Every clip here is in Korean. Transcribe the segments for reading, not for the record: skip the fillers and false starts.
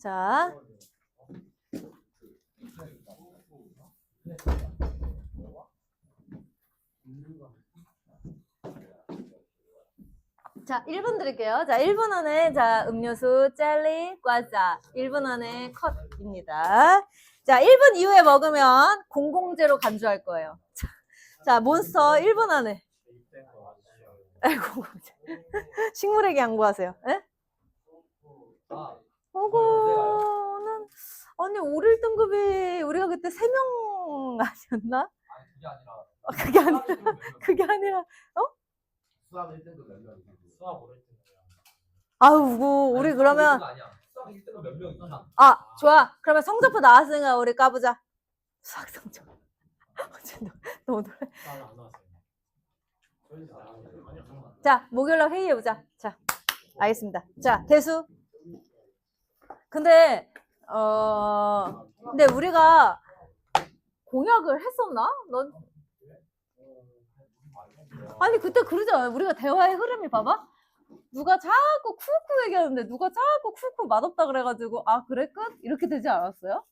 자. 자, 1분 드릴게요. 자, 1분 안에, 자, 음료수, 젤리, 과자. 1분 안에 컷입니다. 자, 1분 이후에 먹으면 공공재로 간주할 거예요. 자, 몬스터 1분 안에. 공공재. 식물에게 양보하세요. 예? 이거는, 아니, 5일 등급이 우리가 그때 3명 아니었나? 그게 아니라, 어? 수학 1등급 몇 명? 수학 5등급. 아우, 우리 그러면. 수학 1등급 몇 명 이상? 아, 좋아. 그러면 성적표 나왔으니까 우리 까보자. 수학 성적. 너무 놀래. 자, 목요일날 회의해보자. 자, 알겠습니다. 자, 대수. 근데 우리가 공약을 했었나? 아니, 그때 그러잖아. 우리가 대화의 흐름이 봐봐. 누가 자꾸 쿠쿠 얘기하는데 누가 자꾸 쿠쿠 맛없다 그래가지고 아 그래 끝? 이렇게 되지 않았어요?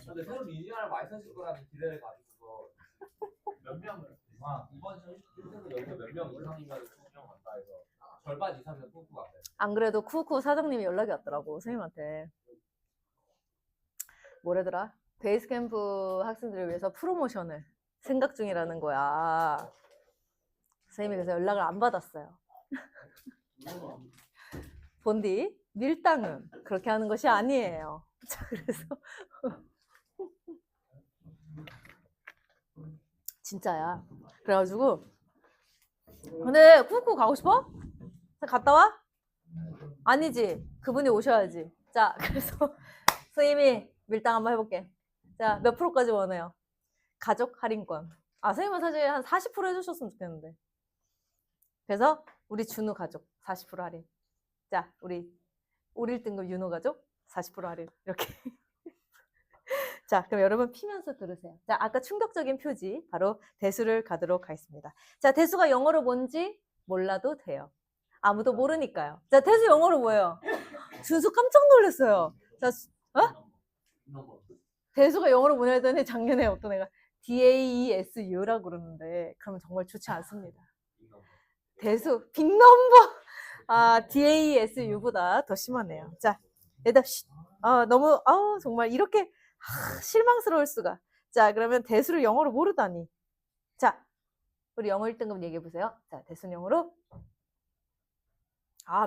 근데 새로 미니언을 많이 사실 거라는 기대를 가지고 몇 명을 이번 시즌 1등급 여기서 몇 명 이상이면 쿠쿠형 간다 해서 절반 이상이면 쿠쿠 같아요. 안 그래도 쿠쿠 사장님이 연락이 왔더라고 선생님한테. 뭐래더라? 베이스캠프 학생들을 위해서 프로모션을 생각 중이라는 거야. 선생님이 그래서 연락을 안 받았어요. 본디 밀당은 그렇게 하는 것이 아니에요. 자, 그래서 진짜야. 그래가지고 근데 쿠쿠 가고 싶어? 갔다 와? 아니지. 그분이 오셔야지. 자, 그래서 선생님이 밀당 한번 해볼게. 자, 몇 프로까지 원해요? 가족 할인권. 아, 선생님은 사실 한 40% 해주셨으면 좋겠는데. 그래서 우리 준우 가족 40% 할인. 자, 우리 5일 등급 윤호 가족 40% 할인. 이렇게. 자, 그럼 여러분 피면서 들으세요. 자, 아까 충격적인 표지 바로 대수를 가도록 하겠습니다. 자, 대수가 영어로 뭔지 몰라도 돼요. 아무도 모르니까요. 자, 대수 영어로 뭐예요? 준수 깜짝 놀랐어요. 자, 대수가 영어로 뭐냐 했더니 작년에 어떤 애가 DAESU라고 그러는데 그러면 정말 좋지 않습니다. 대수 빅넘버 DAESU보다 더 심하네요. 자, 얘들 너무 정말 이렇게 실망스러울 수가. 자, 그러면 대수를 영어로 모르다니. 자, 우리 영어 1등급 얘기해 보세요. 자, 대수는 영어로.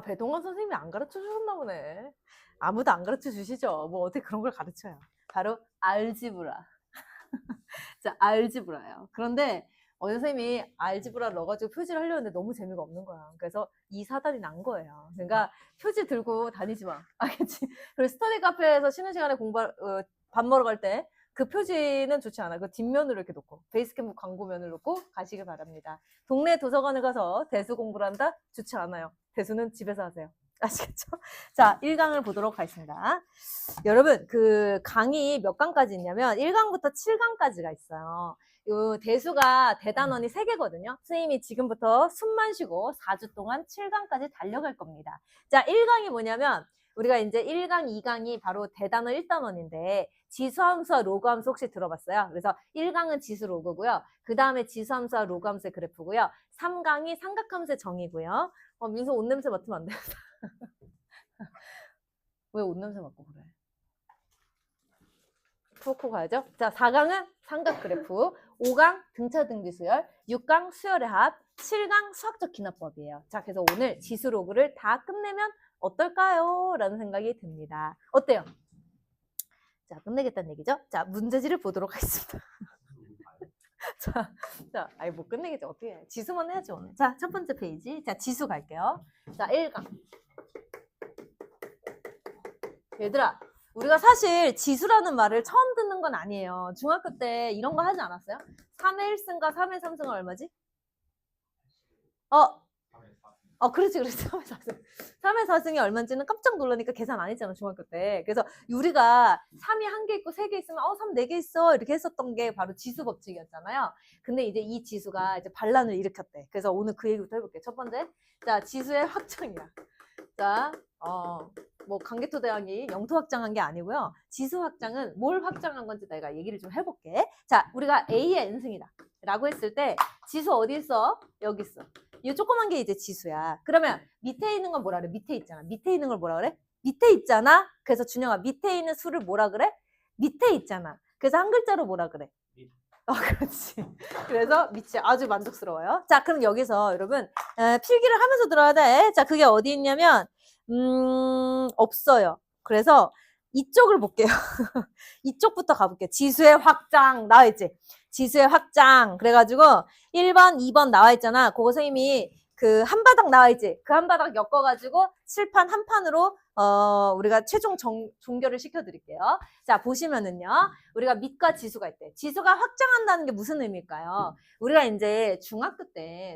배동원 선생님이 안 가르쳐 주셨나 보네. 아무도 안 가르쳐 주시죠. 뭐 어떻게 그런 걸 가르쳐요. 바로 알지브라. 자, 알지브라예요. 그런데 선생님이 알지브라를 넣어가지고 표지를 하려는데 너무 재미가 없는 거야. 그래서 이 사달이 난 거예요. 그러니까 표지 들고 다니지 마. 알겠지? 그리고 스터디 카페에서 쉬는 시간에 밥 먹으러 갈 때 그 표지는 좋지 않아. 그 뒷면으로 이렇게 놓고 베이스캠프 광고면을 놓고 가시길 바랍니다. 동네 도서관을 가서 대수 공부를 한다? 좋지 않아요. 대수는 집에서 하세요. 아시겠죠? 자, 1강을 보도록 하겠습니다. 여러분, 그 강이 몇 강까지 있냐면 1강부터 7강까지가 있어요. 요 대수가 대단원이 3개거든요. 선생님이 지금부터 숨만 쉬고 4주 동안 7강까지 달려갈 겁니다. 자, 1강이 뭐냐면 우리가 이제 1강, 2강이 바로 대단원 1단원인데 지수함수와 로그함수 혹시 들어봤어요? 그래서 1강은 지수 로그고요. 그 다음에 지수함수와 로그함수의 그래프고요. 3강이 삼각함수의 정의고요. 민수 옷 냄새 맡으면 안 돼요. 왜 옷 냄새 맡고 그래? 푸고 가야죠. 자, 4강은 삼각 그래프, 5강 등차 등비수열, 6강 수열의 합, 7강 수학적 기납법이에요. 자, 그래서 오늘 지수 로그를 다 끝내면 어떨까요? 라는 생각이 듭니다. 어때요? 자, 끝내겠다는 얘기죠? 자, 문제지를 보도록 하겠습니다. 못 끝내겠죠. 어떻게 해? 지수만 해야지, 오늘. 자, 첫 번째 페이지. 자, 지수 갈게요. 자, 1강. 얘들아, 우리가 사실 지수라는 말을 처음 듣는 건 아니에요. 중학교 때 이런 거 하지 않았어요? 3의 1승과 3의 3승은 얼마지? 그렇지. 3의 4승. 3의 4승이 얼마인지는 깜짝 놀라니까 계산 안 했잖아, 중학교 때. 그래서 우리가 3이 1개 있고 3개 있으면 3 4개 있어 이렇게 했었던 게 바로 지수 법칙이었잖아요. 근데 이제 이 지수가 이제 반란을 일으켰대. 그래서 오늘 그 얘기부터 해볼게요. 첫 번째, 자, 지수의 확정이야. 자, 뭐 강개토대왕이 영토 확장한 게 아니고요. 지수 확장은 뭘 확장한 건지 내가 얘기를 좀 해볼게. 자, 우리가 A의 n승이다 라고 했을 때 지수 어디 있어? 여기 있어. 이 조그만 게 이제 지수야. 그러면 밑에 있는 건 뭐라 그래? 밑에 있잖아. 밑에 있는 걸 뭐라 그래? 밑에 있잖아. 그래서 준영아, 밑에 있는 수를 뭐라 그래? 밑에 있잖아. 그래서 한 글자로 뭐라 그래? 그렇지. 그래서 밑이 아주 만족스러워요. 자, 그럼 여기서 여러분 필기를 하면서 들어야 돼. 자, 그게 어디 있냐면 없어요. 그래서 이쪽을 볼게요. 이쪽부터 가볼게요. 지수의 확장 나와 있지? 지수의 확장. 그래가지고 1번, 2번 나와 있잖아. 그거 선생님이 그 한 바닥 나와 있지? 그 한 바닥 엮어가지고 칠판 한 판으로 우리가 최종 종결을 시켜드릴게요. 자, 보시면은요. 우리가 밑과 지수가 있대. 지수가 확장한다는 게 무슨 의미일까요? 우리가 이제 중학교 때,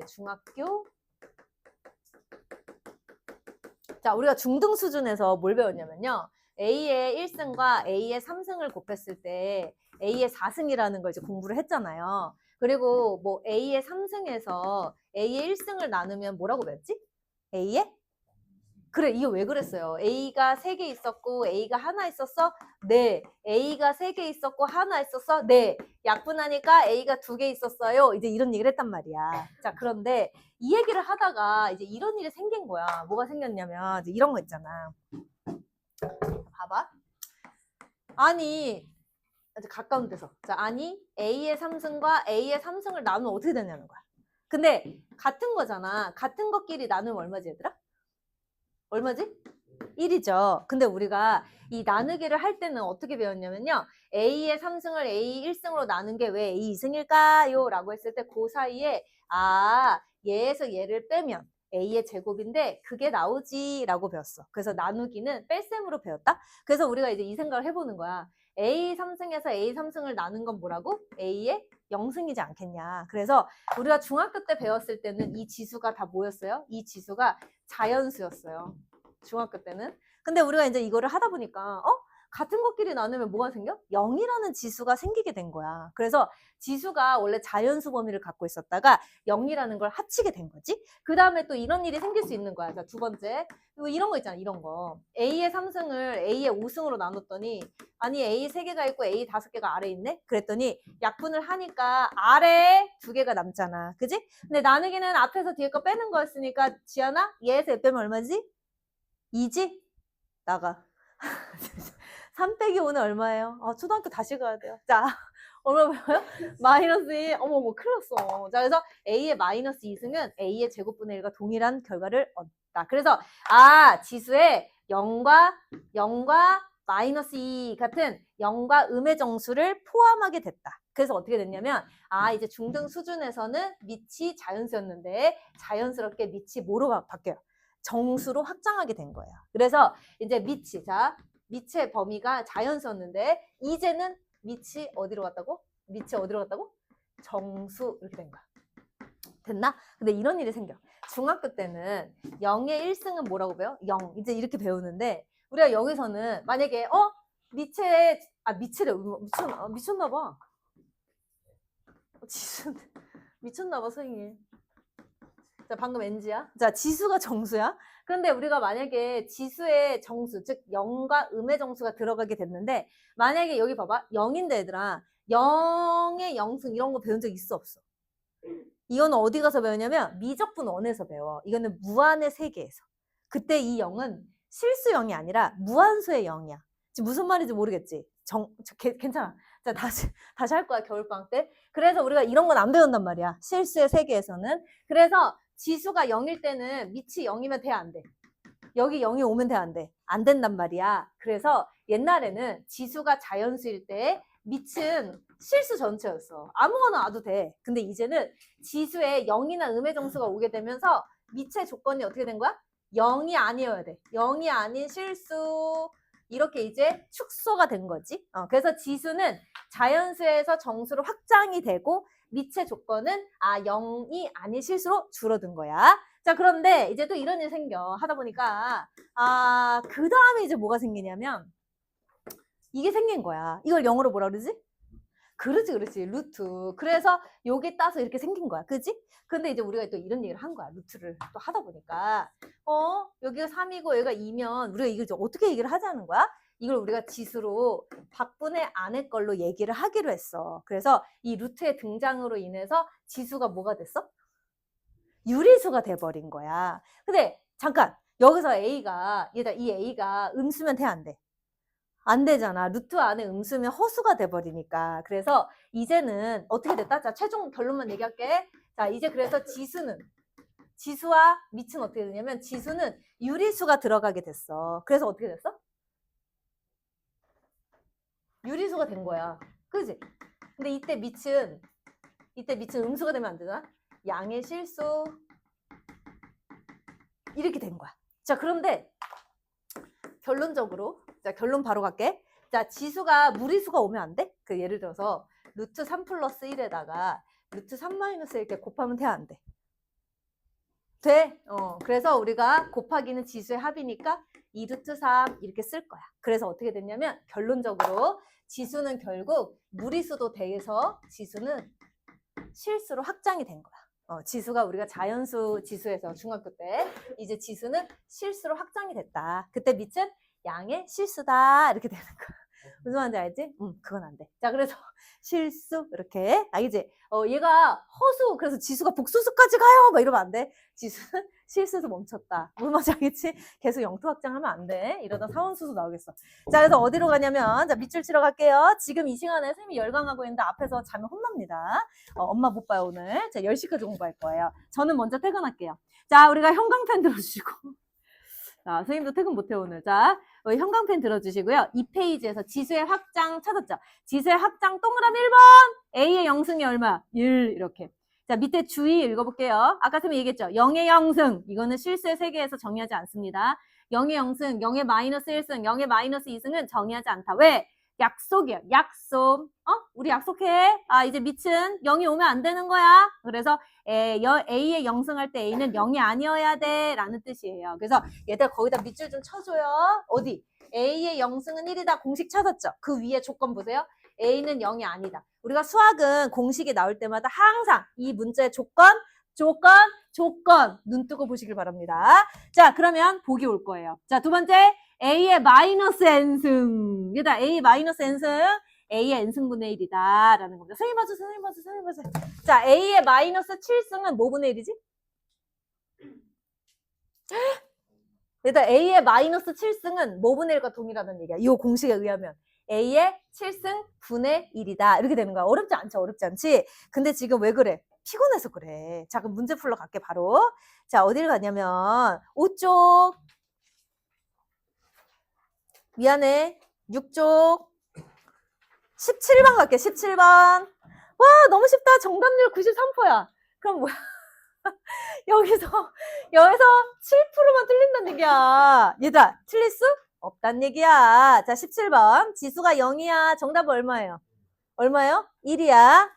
자, 우리가 중등 수준에서 뭘 배웠냐면요. A의 1승과 A의 3승을 곱했을 때 A의 4승이라는 걸 이제 공부를 했잖아요. 그리고 뭐 A의 3승에서 A의 1승을 나누면 뭐라고 배웠지? A의? 그래, 이거 왜 그랬어요? A가 3개 있었고 A가 하나 있었어? 네. A가 3개 있었고 하나 있었어? 네. 약분하니까 A가 2개 있었어요. 이제 이런 얘기를 했단 말이야. 자, 그런데 이 얘기를 하다가 이제 이런 일이 생긴 거야. 뭐가 생겼냐면 이제 이런 거 있잖아. 봐봐. 아니, 이제 가까운 데서. 자, 아니 A의 3승과 A의 3승을 나누면 어떻게 되냐는 거야. 근데 같은 거잖아. 같은 것끼리 나누면 얼마지 얘들아? 얼마지? 1이죠. 근데 우리가 이 나누기를 할 때는 어떻게 배웠냐면요. A의 3승을 A 1승으로 나눈 게 왜 A 2승일까요? 라고 했을 때 그 사이에 얘에서 얘를 빼면 A의 제곱인데 그게 나오지 라고 배웠어. 그래서 나누기는 뺄셈으로 배웠다. 그래서 우리가 이제 이 생각을 해보는 거야. A 3승에서 A 3승을 나눈 건 뭐라고? A의 0승이지 않겠냐. 그래서 우리가 중학교 때 배웠을 때는 이 지수가 다 뭐였어요? 이 지수가 자연수였어요. 중학교 때는. 근데 우리가 이제 이거를 하다 보니까 같은 것끼리 나누면 뭐가 생겨? 0이라는 지수가 생기게 된 거야. 그래서 지수가 원래 자연수 범위를 갖고 있었다가 0이라는 걸 합치게 된 거지. 그 다음에 또 이런 일이 생길 수 있는 거야. 자, 두 번째. 이런 거 있잖아. 이런 거. A의 3승을 A의 5승으로 나눴더니 아니 A 3개가 있고 A 5개가 아래에 있네? 그랬더니 약분을 하니까 아래에 2개가 남잖아. 그지? 근데 나누기는 앞에서 뒤에 거 빼는 거였으니까 지연아? 얘에서 얘 빼면 얼마지? 2지? 나가. 3 빼기 5는 얼마예요? 초등학교 다시 가야 돼요. 자, 얼마 배워요? 마이너스 2. 어머, 큰일 났어. 자, 그래서 A의 마이너스 2승은 A의 제곱분의 1과 동일한 결과를 얻다. 그래서, 지수에 0과 마이너스 2 같은 0과 음의 정수를 포함하게 됐다. 그래서 어떻게 됐냐면, 이제 중등 수준에서는 밑이 자연수였는데, 자연스럽게 밑이 뭐로 바뀌어요? 정수로 확장하게 된 거예요. 그래서 이제 밑의 범위가 자연수였는데 이제는 밑이 어디로 갔다고? 정수 이렇게 된 거야. 됐나? 근데 이런 일이 생겨. 중학교 때는 0의 1승은 뭐라고 배워? 0. 이제 이렇게 배우는데 우리가 여기서는 만약에 미쳤나 봐. 미쳤나 봐, 선생님. 자, 방금 NG야. 자, 지수가 정수야. 그런데 우리가 만약에 지수의 정수, 즉 0과 음의 정수가 들어가게 됐는데 만약에 여기 봐봐. 0인데 얘들아. 0의 0승 이런 거 배운 적 있어 없어? 이거는 어디 가서 배우냐면 미적분 원에서 배워. 이거는 무한의 세계에서. 그때 이 0은 실수 0이 아니라 무한수의 0이야. 지금 무슨 말인지 모르겠지? 괜찮아. 자, 다시 할 거야, 겨울방학 때. 그래서 우리가 이런 건 안 배운단 말이야. 실수의 세계에서는. 그래서 지수가 0일 때는 밑이 0이면 돼, 안 돼? 여기 0이 오면 돼, 안 돼? 안 된단 말이야. 그래서 옛날에는 지수가 자연수일 때 밑은 실수 전체였어. 아무거나 와도 돼. 근데 이제는 지수에 0이나 음의 정수가 오게 되면서 밑의 조건이 어떻게 된 거야? 0이 아니어야 돼. 0이 아닌 실수. 이렇게 이제 축소가 된 거지. 그래서 지수는 자연수에서 정수로 확장이 되고 밑의 조건은 0이 아닌 실수로 줄어든 거야. 자, 그런데 이제 또 이런 일이 생겨. 하다 보니까 그 다음에 이제 뭐가 생기냐면 이게 생긴 거야. 이걸 영어로 뭐라 그러지? 그렇지, 그렇지. 루트. 그래서 여기 따서 이렇게 생긴 거야. 그지? 근데 이제 우리가 또 이런 얘기를 한 거야. 루트를 또 하다 보니까. 여기가 3이고 여기가 2면 우리가 이걸 좀 어떻게 얘기를 하자는 거야? 이걸 우리가 지수로 박분의 안의 걸로 얘기를 하기로 했어. 그래서 이 루트의 등장으로 인해서 지수가 뭐가 됐어? 유리수가 돼버린 거야. 근데 잠깐 여기서 A가 얘다 이 A가 음수면 돼 안 돼? 안 되잖아. 루트 안에 음수면 허수가 돼버리니까. 그래서 이제는 어떻게 됐다? 자, 최종 결론만 얘기할게. 자, 이제 그래서 지수와 밑은 어떻게 되냐면 지수는 유리수가 들어가게 됐어. 그래서 어떻게 됐어? 유리수가 된 거야. 그지? 근데 이때 밑은 음수가 되면 안 되잖아. 양의 실수 이렇게 된 거야. 자, 그런데 결론적으로 자, 결론 바로 갈게. 자, 지수가 무리수가 오면 안 돼? 그 예를 들어서 루트 3 플러스 1에다가 루트 3 마이너스 이렇게 곱하면 돼, 안 돼? 돼. 그래서 우리가 곱하기는 지수의 합이니까 2 루트 3 이렇게 쓸 거야. 그래서 어떻게 됐냐면 결론적으로 지수는 결국 무리수도 돼서 지수는 실수로 확장이 된 거야. 지수가 우리가 자연수 지수에서 중학교 때 이제 지수는 실수로 확장이 됐다. 그때 밑은 양의 실수다 이렇게 되는 거야. 무슨 말인지 알지? 그건 안 돼. 자, 그래서 실수 이렇게 알겠지? 얘가 허수 그래서 지수가 복수수까지 가요 막 이러면 안 돼. 지수는 실수에서 멈췄다. 무슨 말인지 알겠지? 계속 영토 확장하면 안 돼. 이러다 사원수수 나오겠어. 자, 그래서 어디로 가냐면 자, 밑줄 치러 갈게요. 지금 이 시간에 선생님이 열강하고 있는데 앞에서 자면 혼납니다. 엄마 못 봐요 오늘. 자, 10시까지 공부할 거예요. 저는 먼저 퇴근할게요. 자, 우리가 형광펜 들어주시고 자, 선생님도 퇴근 못해 오늘. 자, 형광펜 들어주시고요. 이 페이지에서 지수의 확장 찾았죠? 지수의 확장 동그라미 1번 A의 영승이 얼마? 1 이렇게. 자, 밑에 주의 읽어볼게요. 아까 선생님이 얘기했죠? 0의 영승. 이거는 실수의 세계에서 정의하지 않습니다. 0의 영승, 0의 마이너스 1승, 0의 마이너스 2승은 정의하지 않다. 왜? 약속이야. 약속. 우리 약속해. 이제 밑은 0이 오면 안 되는 거야. 그래서 A의 영승할 때 A는 0이 아니어야 돼. 라는 뜻이에요. 그래서 얘들 거기다 밑줄 좀 쳐줘요. 어디? A의 영승은 1이다. 공식 찾았죠? 그 위에 조건 보세요. A는 0이 아니다. 우리가 수학은 공식이 나올 때마다 항상 이 문자의 조건 눈 뜨고 보시길 바랍니다. 자, 그러면 복이 올 거예요. 자, 두 번째 A의 마이너스 n승. 얘다 A 마이너스 n승 A의 n승분의 1이다 라는 겁니다. 선생님 봐줘. 자, A의 마이너스 7승은 뭐 분의 1이지? 얘다 A의 마이너스 7승은 뭐 분의 1과 동일하다는 얘기야. 이 공식에 의하면 A의 7승 분의 1이다 이렇게 되는 거야. 어렵지 않지? 근데 지금 왜 그래? 피곤해서 그래. 자, 그럼 문제 풀러 갈게 바로. 자, 어디를 가냐면 5쪽 미안해. 6쪽 17번 갈게. 17번. 와, 너무 쉽다. 정답률 93%야. 그럼 뭐야? 여기서 7%만 틀린다는 얘기야. 얘들아, 틀릴 수 없단 얘기야. 자, 17번. 지수가 0이야. 정답은 얼마예요? 얼마예요? 1이야.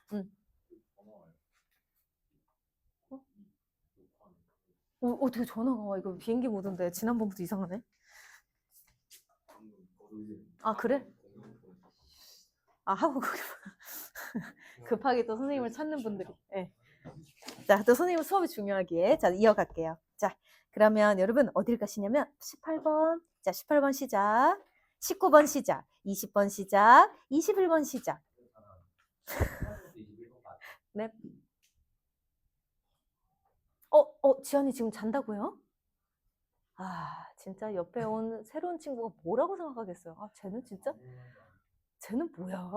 어떻게 전화가 와? 이거 비행기 모드인데 지난번부터 이상하네. 아, 그래? 하고 급하게 또 선생님을 찾는 분들이. 네. 자, 또 선생님 수업이 중요하기에 자, 이어갈게요. 자, 그러면 여러분 어딜 가시냐면 18번. 자, 18번 시작. 19번 시작. 20번 시작. 21번 시작. 네. 지연이 지금 잔다고요? 진짜 옆에 온 새로운 친구가 뭐라고 생각하겠어요? 쟤는 뭐야?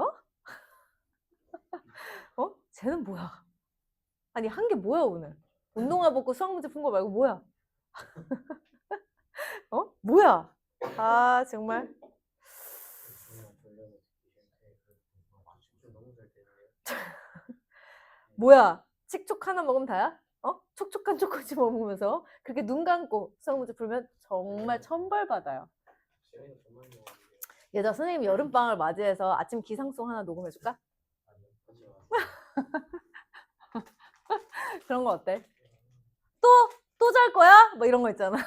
쟤는 뭐야? 아니, 한 게 뭐야, 오늘? 운동화 벗고 수학 문제 푼 거 말고 뭐야? 뭐야? 정말. 뭐야? 칙촉 하나 먹으면 다야? 촉촉한 초코칩 먹으면서 그렇게 눈 감고 수학 문제 풀면 정말 천벌 받아요. 얘들아, 선생님 여름방학을 맞이해서 아침 기상송 하나 녹음해줄까? 그런 거 어때? 또 잘 거야? 뭐 이런 거 있잖아.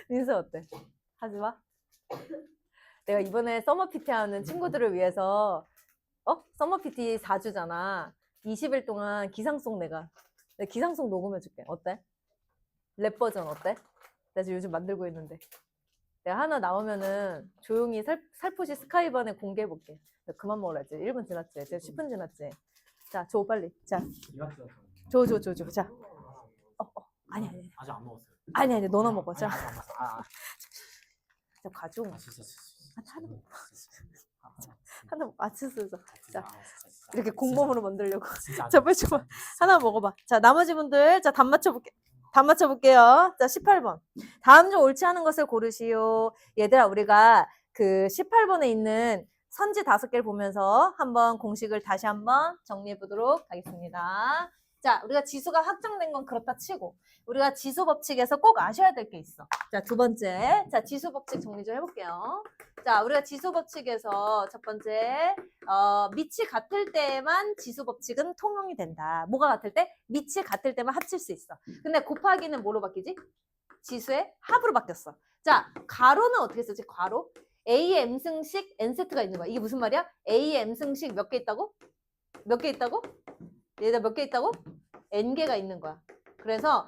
민수 어때? 하지 마. 내가 이번에 서머 PT 하는 친구들을 위해서 서머 PT 4주잖아. 20일 동안 기상송 내가 기상송 녹음해줄게. 어때? 랩 버전 어때? 나 지금 요즘 만들고 있는데. 내가 하나 나오면은 조용히 살포시 스카이반에 공개해볼게. 그만 먹으라지. 1분 지났지. 이제 10분 지났지. 자, 줘 빨리. 자, 줘. 자, 아니. 아직 안 먹었어요. 아니, 너나 먹어. 자, 아직 안 먹었어. 자 가중. 진짜. 하나 맞췄어. 자, 진짜. 이렇게 공범으로 만들려고. 진짜 자, 빨리 줘봐. 하나 먹어봐. 자, 나머지 분들, 자, 답 맞춰볼게요. 자, 18번. 다음 중 옳지 않은 것을 고르시오. 얘들아, 우리가 그 18번에 있는 선지 5개를 보면서 한번 공식을 다시 한번 정리해 보도록 하겠습니다. 자, 우리가 지수가 확정된 건 그렇다 치고, 우리가 지수 법칙에서 꼭 아셔야 될 게 있어. 자, 두 번째. 자, 지수 법칙 정리 좀 해볼게요. 자, 우리가 지수 법칙에서 첫 번째, 밑이 같을 때만 지수 법칙은 통용이 된다. 뭐가 같을 때? 밑이 같을 때만 합칠 수 있어. 근데 곱하기는 뭐로 바뀌지? 지수의 합으로 바뀌었어. 자, 가로는 어떻게 쓰지? 가로? A의 M승식 N세트가 있는 거야. 이게 무슨 말이야? A의 M승식 몇 개 있다고? 몇 개 있다고? 얘들 몇 개 있다고? N개가 있는 거야. 그래서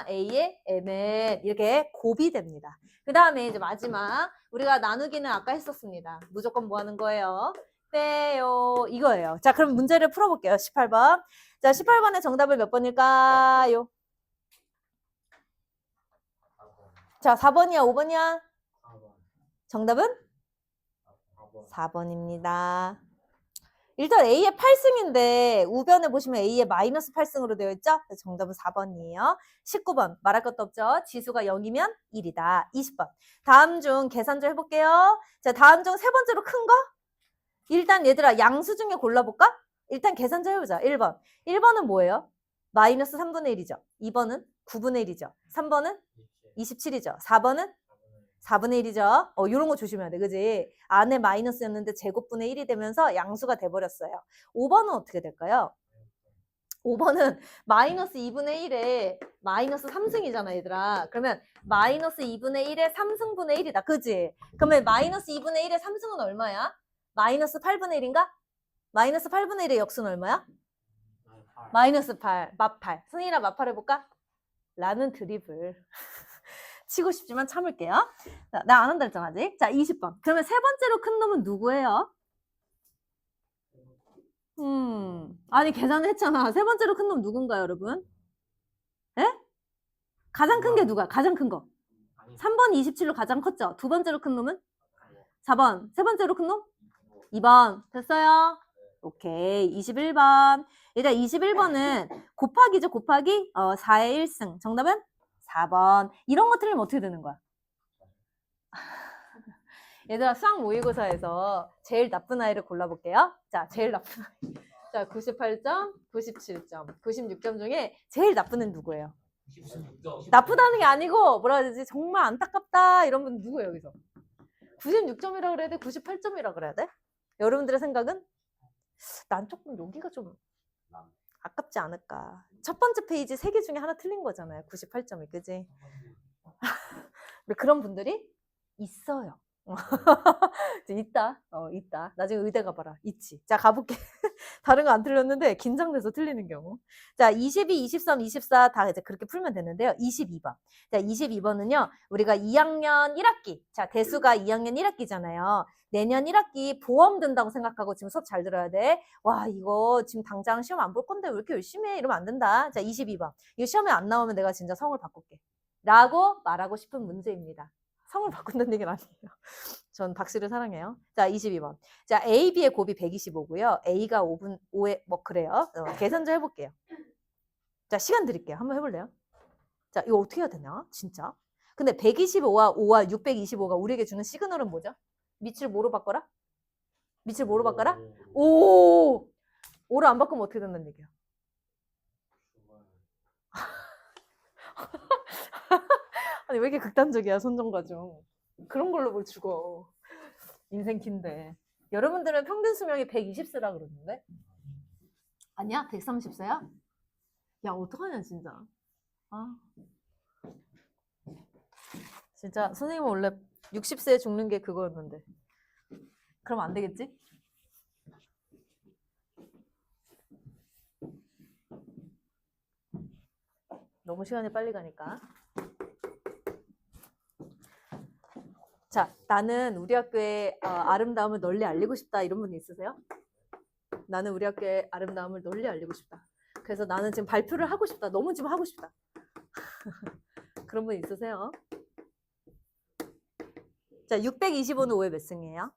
A의 Mn 이렇게 곱이 됩니다. 그 다음에 이제 마지막 우리가 나누기는 아까 했었습니다. 무조건 뭐 하는 거예요? 빼요. 이거예요. 자, 그럼 문제를 풀어볼게요. 18번. 자, 18번의 정답은 몇 번일까요? 자, 4번이야, 5번이야? 정답은? 4번입니다. 일단 A의 8승인데 우변에 보시면 A의 마이너스 8승으로 되어 있죠? 정답은 4번이에요. 19번 말할 것도 없죠? 지수가 0이면 1이다. 20번 다음 중 계산 좀 해볼게요. 자, 다음 중 세 번째로 큰 거? 일단 얘들아 양수 중에 골라볼까? 일단 계산 좀 해보자. 1번 1번은 뭐예요? 마이너스 3분의 1이죠. 2번은 9분의 1이죠. 3번은 27이죠. 4번은 4분의 1이죠. 이런 거 조심해야 돼. 그지? 안에 마이너스였는데 제곱분의 1이 되면서 양수가 돼버렸어요. 5번은 어떻게 될까요? 5번은 마이너스 2분의 1에 마이너스 3승이잖아, 얘들아. 그러면 마이너스 2분의 1에 3승분의 1이다. 그지? 그러면 마이너스 2분의 1에 3승은 얼마야? 마이너스 8분의 1인가? 마이너스 8분의 1의 역수는 얼마야? 마이너스 8. 마8. 승희랑 마8 해볼까? 라는 드립을. 치고 싶지만 참을게요. 나 안 한다 했잖아, 아직. 자, 20번. 그러면 세 번째로 큰 놈은 누구예요? 아니, 계산을 했잖아. 세 번째로 큰 놈 누군가요, 여러분? 에? 가장 큰 게 누가? 가장 큰 거. 3번 27로 가장 컸죠? 두 번째로 큰 놈은? 4번. 세 번째로 큰 놈? 2번. 됐어요? 오케이. 21번. 일단 21번은 곱하기죠, 곱하기? 4의 1승. 정답은? 4번. 이런 거 틀리면 어떻게 되는 거야? 얘들아, 수학 모의고사에서 제일 나쁜 아이를 골라볼게요. 자, 제일 나쁜 아이. 자, 98점, 97점, 96점 중에 제일 나쁜 애는 누구예요? 96점. 나쁘다는 게 아니고 뭐라 해야 되지? 정말 안타깝다 이런 분 누구예요, 여기서? 96점이라 그래야 돼? 98점이라 그래야 돼? 여러분들의 생각은? 난 조금 여기가 좀 아깝지 않을까. 첫 번째 페이지 3개 중에 하나 틀린 거잖아요. 98점이, 그지? 그런 분들이 있어요. 있다. 있다. 나중에 의대 가봐라. 있지. 자, 가볼게. 다른 거 안 틀렸는데 긴장돼서 틀리는 경우. 자, 22, 23, 24 다 이제 그렇게 풀면 되는데요. 22번. 자, 22번은요. 우리가 2학년 1학기. 자, 대수가 2학년 1학기잖아요. 내년 1학기 보험 든다고 생각하고 지금 수업 잘 들어야 돼. 와, 이거 지금 당장 시험 안 볼 건데 왜 이렇게 열심히 해? 이러면 안 된다. 자, 22번. 이거 시험에 안 나오면 내가 진짜 성을 바꿀게. 라고 말하고 싶은 문제입니다. 성을 바꾼다는 얘기는 아니에요. 전 박씨를 사랑해요. 자, 22번. 자, A, B의 곱이 125고요. A가 5에, 뭐, 그래요. 계산 좀 해볼게요. 자, 시간 드릴게요. 한번 해볼래요? 자, 이거 어떻게 해야 되냐? 진짜. 근데 125와 5와 625가 우리에게 주는 시그널은 뭐죠? 밑을 뭐로 바꿔라? 밑을 뭐로 바꿔라? 오! 5로 안 바꾸면 어떻게 된다는 얘기야? 아니, 왜 이렇게 극단적이야, 손정가중. 그런 걸로 뭘 죽어. 인생 긴데. 여러분들은 평균 수명이 120세라 그러는데? 아니야? 130세야? 야, 어떡하냐, 진짜. 아. 진짜, 선생님은 원래 60세에 죽는 게 그거였는데. 그럼 안 되겠지? 너무 시간이 빨리 가니까. 자, 나는 우리 학교의 아름다움을 널리 알리고 싶다. 이런 분 있으세요? 나는 우리 학교의 아름다움을 널리 알리고 싶다. 그래서 나는 지금 발표를 하고 싶다. 너무 지금 하고 싶다. 그런 분 있으세요? 자, 625는 5의 몇 승이에요?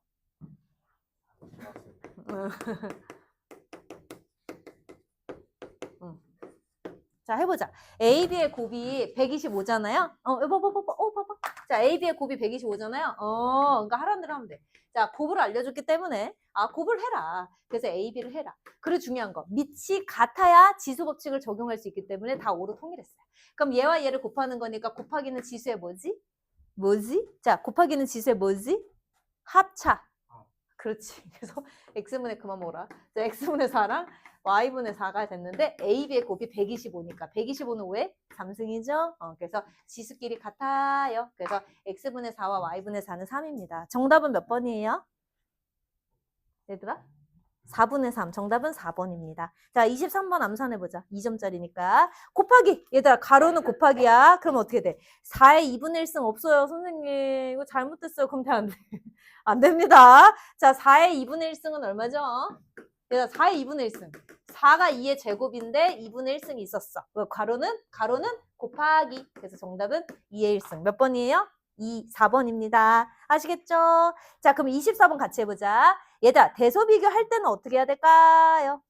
자, 해보자. AB의 곱이 125잖아요? 봐봐. 자, AB의 곱이 125잖아요? 그러니까 하라는 대로 하면 돼. 자, 곱을 알려줬기 때문에, 곱을 해라. 그래서 AB를 해라. 그리고 중요한 거, 밑이 같아야 지수 법칙을 적용할 수 있기 때문에 다 5로 통일했어요. 그럼 얘와 얘를 곱하는 거니까 곱하기는 지수의 뭐지? 자, 곱하기는 지수의 뭐지? 합차. 그렇지. 그래서 x분의 그만 먹어라. 자, x분의 4랑 y분의 4가 됐는데 AB의 곱이 125니까 125는 5의 3승이죠. 그래서 지수끼리 같아요. 그래서 x분의 4와 y분의 4는 3입니다. 정답은 몇 번이에요? 얘들아? 4분의 3. 정답은 4번입니다. 자, 23번 암산해보자. 2점짜리니까. 곱하기. 얘들아, 가로는 곱하기야. 그럼 어떻게 돼? 4의 2분의 1승 없어요. 선생님, 이거 잘못됐어요. 그럼 돼, 안 돼? 안 됩니다. 자, 4의 2분의 1승은 얼마죠? 얘들아, 4의 2분의 1승. 4가 2의 제곱인데 2분의 1승이 있었어. 가로는 곱하기. 그래서 정답은 2의 1승. 몇 번이에요? 4번입니다. 아시겠죠? 자, 그럼 24번 같이 해보자. 얘들아, 대소 비교할 때는 어떻게 해야 될까요?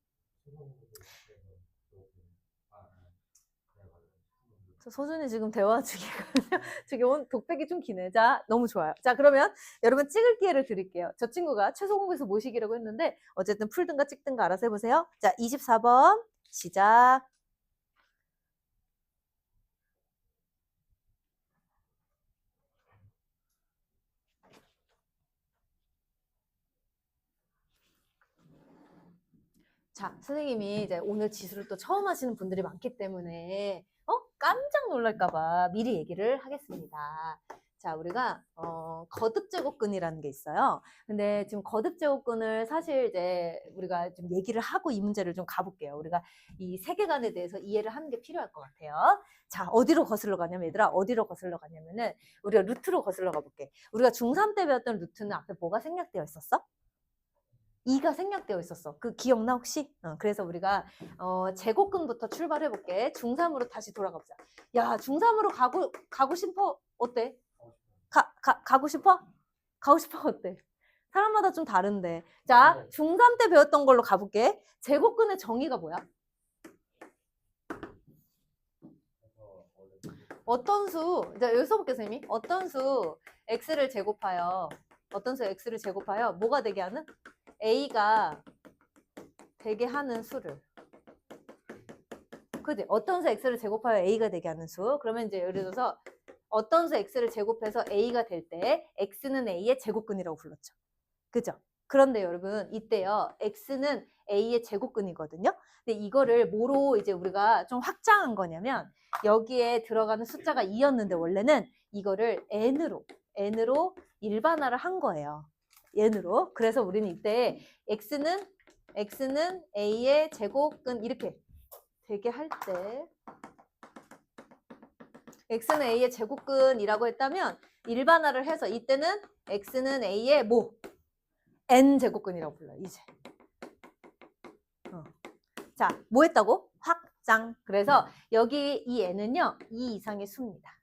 소준이 지금 대화 중이거든요. 지금 독백이 좀 기네. 자, 너무 좋아요. 자, 그러면 여러분 찍을 기회를 드릴게요. 저 친구가 최소 공부에서 모시기라고 했는데 어쨌든 풀든가 찍든가 알아서 해보세요. 자, 24번 시작. 자, 선생님이 이제 오늘 지수를 또 처음 하시는 분들이 많기 때문에 깜짝 놀랄까봐 미리 얘기를 하겠습니다. 자, 우리가 거듭제곱근이라는 게 있어요. 근데 지금 거듭제곱근을 사실 이제 우리가 좀 얘기를 하고 이 문제를 좀 가볼게요. 우리가 이 세계관에 대해서 이해를 하는 게 필요할 것 같아요. 자, 어디로 거슬러 가냐면 얘들아, 어디로 거슬러 가냐면은 우리가 루트로 거슬러 가볼게. 우리가 중3 때 배웠던 루트는 앞에 뭐가 생략되어 있었어? 2가 생략되어 있었어. 그 기억나 혹시? 그래서 우리가 제곱근부터 출발해 볼게. 중3으로 다시 돌아가 보자. 야, 중3으로 가고 싶어? 어때? 가고 싶어? 가고 싶어 어때? 사람마다 좀 다른데. 자, 중3 때 배웠던 걸로 가볼게. 제곱근의 정의가 뭐야? 어떤 수, 자, 여기 써볼게, 선생님이. 어떤 수 x를 제곱하여, 뭐가 되게 하는? a가 되게 하는 수를. 그지? 어떤 수 x를 제곱하여 a가 되게 하는 수. 그러면 이제 예를 들어서 어떤 수 x를 제곱해서 a가 될 때 x는 a의 제곱근이라고 불렀죠. 그죠? 그런데 여러분 이때요. x는 a의 제곱근이거든요. 근데 이거를 뭐로 이제 우리가 좀 확장한 거냐면 여기에 들어가는 숫자가 2였는데 원래는 이거를 n으로 일반화를 한 거예요. n으로. 그래서 우리는 이때 x는 a의 제곱근 이렇게 되게 할 때 x는 a의 제곱근이라고 했다면 일반화를 해서 이때는 x는 a의 뭐? n 제곱근이라고 불러요. 이제. 자, 뭐 했다고? 확장. 그래서 여기 이 n은요. 2 이상의 수입니다.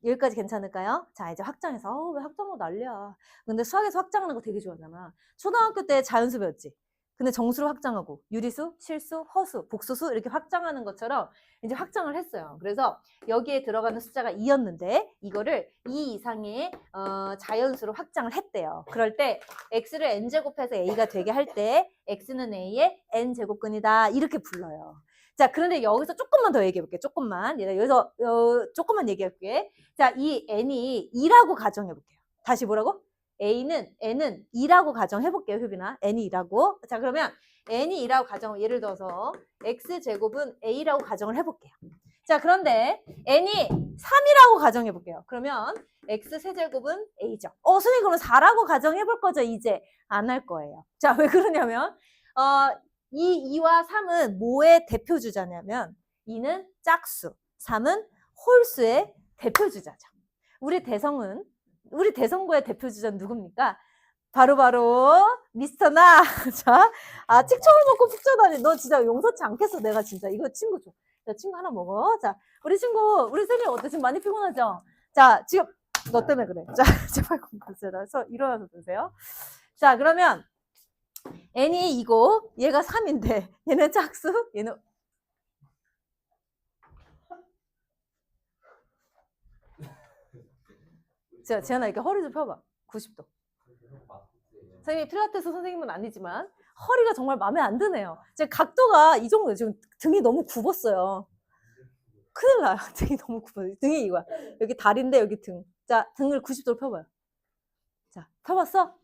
여기까지 괜찮을까요? 자, 이제 확장해서 왜 확장으로 난리야. 근데 수학에서 확장하는 거 되게 좋아하잖아. 초등학교 때 자연수 배웠지. 근데 정수로 확장하고 유리수, 실수, 허수, 복수수 이렇게 확장하는 것처럼 이제 확장을 했어요. 그래서 여기에 들어가는 숫자가 2였는데 이거를 2 이상의 자연수로 확장을 했대요. 그럴 때 x를 n제곱해서 a가 되게 할 때 x는 a의 n제곱근이다 이렇게 불러요. 자, 그런데 여기서 조금만 더 얘기해 볼게. 조금만. 여기서 조금만 얘기해 볼게. 자, 이 n이 2라고 가정해 볼게요. 다시 뭐라고? n은 2라고 가정해 볼게요, 효빈아. n이 2라고. 자, 그러면 n이 2라고 가정, 예를 들어서 x제곱은 a라고 가정을 해 볼게요. 자, 그런데 n이 3이라고 가정해 볼게요. 그러면 x세제곱은 a죠. 선생님 그럼 4라고 가정해 볼 거죠? 이제 안 할 거예요. 자, 왜 그러냐면 이 2와 3은 뭐의 대표 주자냐면 2는 짝수, 3은 홀수의 대표 주자죠. 우리 대성고의 대표 주자는 누굽니까? 바로 미스터 나. 자, 칙청을 먹고 푹자다니. 너 진짜 용서치 않겠어. 내가 진짜 이거 친구 줘. 자, 친구 하나 먹어. 자, 우리 쌤이 어때? 지금 많이 피곤하죠? 자, 지금 너 때문에 그래. 자, 제발 공부하세요. 일어나서 드세요. 자, 그러면 n이 2고 얘가 3인데 얘는 짝수, 얘는 자, 지현아 이렇게 허리 좀 펴봐. 90도. 선생님이 필라테스 선생님은 아니지만 허리가 정말 마음에 안 드네요. 지금 각도가 이 정도예요. 지금 등이 너무 굽었어요. 큰일 나요. 등이 너무 굽어요. 등이 이거야. 여기 다리인데 여기 등. 자, 등을 90도로 펴봐요. 자, 펴봤어?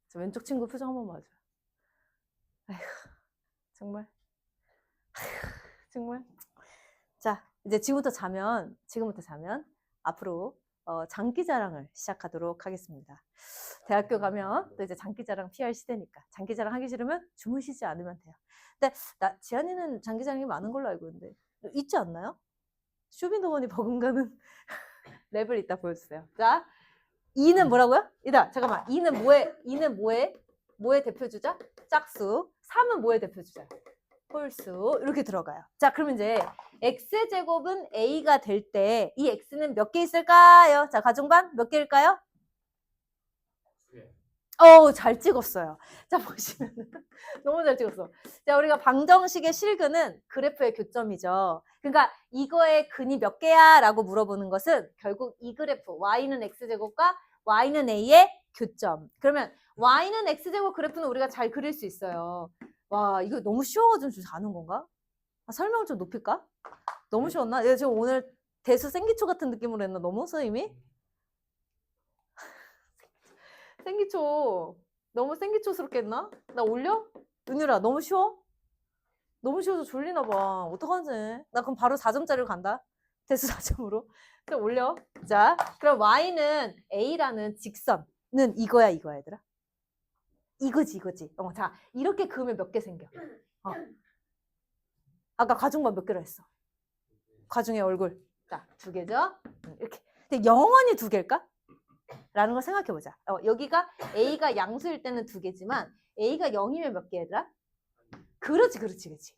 자, 왼쪽 친구 표정 한번 봐줘요. 아휴, 정말. 아휴, 정말. 자, 이제 지금부터 자면 앞으로 장기자랑을 시작하도록 하겠습니다. 대학교 가면 또 이제 장기자랑 피할 시대니까 장기자랑 하기 싫으면 주무시지 않으면 돼요. 근데 지한이는 장기자랑이 많은 걸로 알고 있는데 있지 않나요? 쇼빈도머니 버금가는 랩을 이따 보여주세요. 자, 2는 뭐라고요? 잠깐만. 2는 뭐의 대표 주자? 짝수. 3은 뭐의 대표 주자? 홀수. 이렇게 들어가요. 자, 그럼 이제 x제곱은 a가 될 때 이 x는 몇 개 있을까요? 자, 가중반 몇 개일까요? 잘 찍었어요. 자, 보시면 너무 잘 찍었어. 자, 우리가 방정식의 실근은 그래프의 교점이죠. 그러니까 이거의 근이 몇 개야? 라고 물어보는 것은 결국 이 그래프 y는 x제곱과 y는 a의 교점. 그러면 y는 x제곱 그래프는 우리가 잘 그릴 수 있어요. 와, 이거 너무 쉬워가지고 좀 아는 건가? 설명을 좀 높일까? 너무 쉬웠나? 내가 지금 오늘 대수 생기초 같은 느낌으로 했나? 너무 선생님이? 생기초 너무 생기초스럽게 했나? 나 올려? 은유라 너무 쉬워? 너무 쉬워서 졸리나 봐. 어떡하지? 나 그럼 바로 4점짜리로 간다. 대수 4점으로. 자, 올려. 자, 그럼 y는 a라는 직선은 이거야 얘들아? 이거지. 자, 이렇게 그으면 몇 개 생겨? 아까 가중반 몇 개로 했어? 가중의 얼굴. 자, 2개죠? 이렇게. 근데 영원히 2개일까? 라는 걸 생각해 보자. 여기가 a가 양수일 때는 2개지만 a가 0이면 몇 개 얘들아? 그렇지.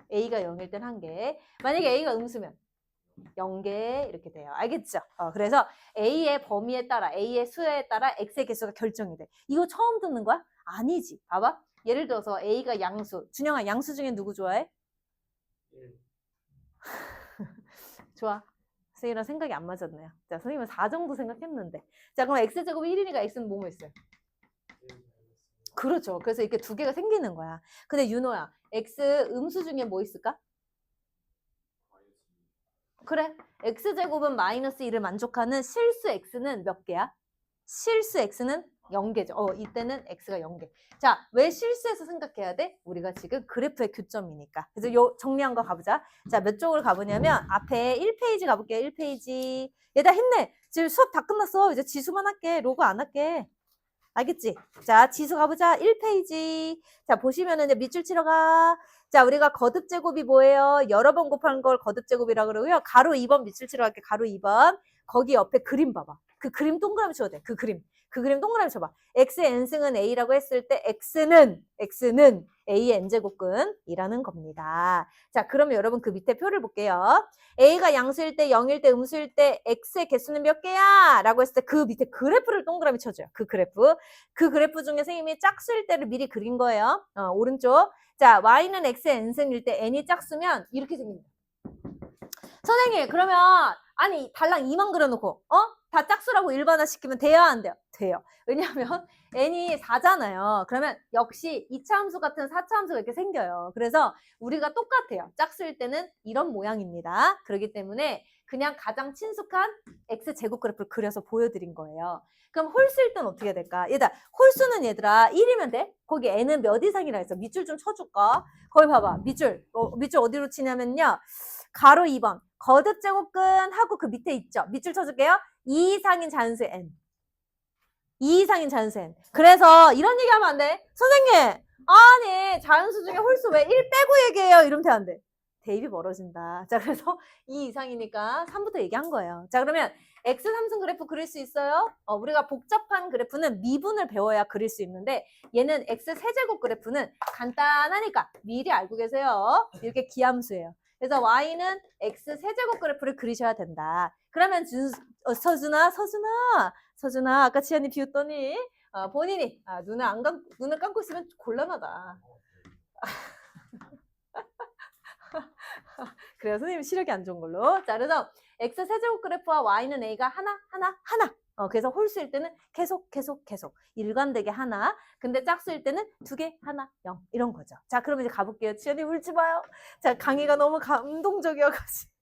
a가 0일 때는 1개. 만약에 a가 음수면 0개 이렇게 돼요. 알겠죠? 그래서 a의 범위에 따라 a의 수에 따라 x의 개수가 결정이 돼. 이거 처음 듣는 거야? 아니지. 봐봐. 예를 들어서 a가 양수. 준영아, 양수 중에 누구 좋아해? 좋아. 선생님이랑 생각이 안 맞았네요. 자, 선생님은 4 정도 생각했는데. 자, 그럼 x제곱이 1이니까 x는 뭐뭐 있어요? 그렇죠. 그래서 이렇게 2개가 생기는 거야. 근데 윤호야, x 음수 중에 뭐 있을까? 그래. x제곱은 마이너스 1을 만족하는 실수 x는 몇 개야? 실수 x는 0개죠. 이때는 x가 0개. 자, 왜 실수해서 생각해야 돼? 우리가 지금 그래프의 교점이니까. 그래서 요 정리한 거 가보자. 자, 몇 쪽을 가보냐면 앞에 1페이지 가볼게요. 1페이지. 얘들아 힘내. 지금 수업 다 끝났어. 이제 지수만 할게. 로그 안 할게. 알겠지? 자, 지수 가보자. 1페이지. 자, 보시면은 이제 밑줄 치러 가. 자, 우리가 거듭제곱이 뭐예요? 여러 번 곱한 걸 거듭제곱이라고 그러고요. 가로 2번 밑줄 치러 갈게. 가로 2번. 거기 옆에 그림 봐봐. 그 그림 동그라미 쳐도 돼. 그 그림 동그라미 쳐봐. x의 n승은 a라고 했을 때 x는 a의 n제곱근이라는 겁니다. 자, 그러면 여러분 그 밑에 표를 볼게요. a가 양수일 때 0일 때 음수일 때 x의 개수는 몇 개야? 라고 했을 때 그 밑에 그래프를 동그라미 쳐줘요. 그 그래프 중에 선생님이 짝수일 때를 미리 그린 거예요. 오른쪽. 자, y는 x의 n승일 때 n이 짝수면 이렇게 생깁니다. 선생님, 그러면 아니 달랑 2만 그려놓고 다 짝수라고 일반화 시키면 돼요? 안 돼요? 돼요. 왜냐하면 n이 4잖아요. 그러면 역시 2차 함수 같은 4차 함수가 이렇게 생겨요. 그래서 우리가 똑같아요. 짝수일 때는 이런 모양입니다. 그렇기 때문에 그냥 가장 친숙한 x제곱 그래프를 그려서 보여드린 거예요. 그럼 홀수일 때는 어떻게 될까? 얘들아, 홀수는 얘들아 1이면 돼? 거기 n은 몇 이상이라 했어? 밑줄 좀 쳐줄까? 거기 봐봐. 밑줄 어디로 치냐면요. 가로 2번. 거듭제곱근 하고 그 밑에 있죠. 밑줄 쳐줄게요. 2 이상인 자연수 n. 2 이상인 자연수 n. 그래서 이런 얘기하면 안 돼. 선생님, 아니 자연수 중에 홀수 왜 1 빼고 얘기해요? 이러면 돼, 안 돼? 대입이 멀어진다. 자, 그래서 2 이상이니까 3부터 얘기한 거예요. 자, 그러면 x 삼승 그래프 그릴 수 있어요? 우리가 복잡한 그래프는 미분을 배워야 그릴 수 있는데 얘는 x 세제곱 그래프는 간단하니까 미리 알고 계세요. 이렇게 기함수예요. 그래서 y는 x 세제곱 그래프를 그리셔야 된다. 그러면 서준아 아까 지안이 비웃더니 본인이 눈을 감고 있으면 곤란하다. 그래요. 선생님 시력이 안 좋은 걸로. 자, 그래서 x 세제곱 그래프와 y는 a가 하나. 그래서 홀수일 때는 계속. 일관되게 하나. 근데 짝수일 때는 2개, 하나, 0. 이런 거죠. 자, 그럼 이제 가볼게요. 지연이 울지 마요. 자, 강의가 너무 감동적이어가지고.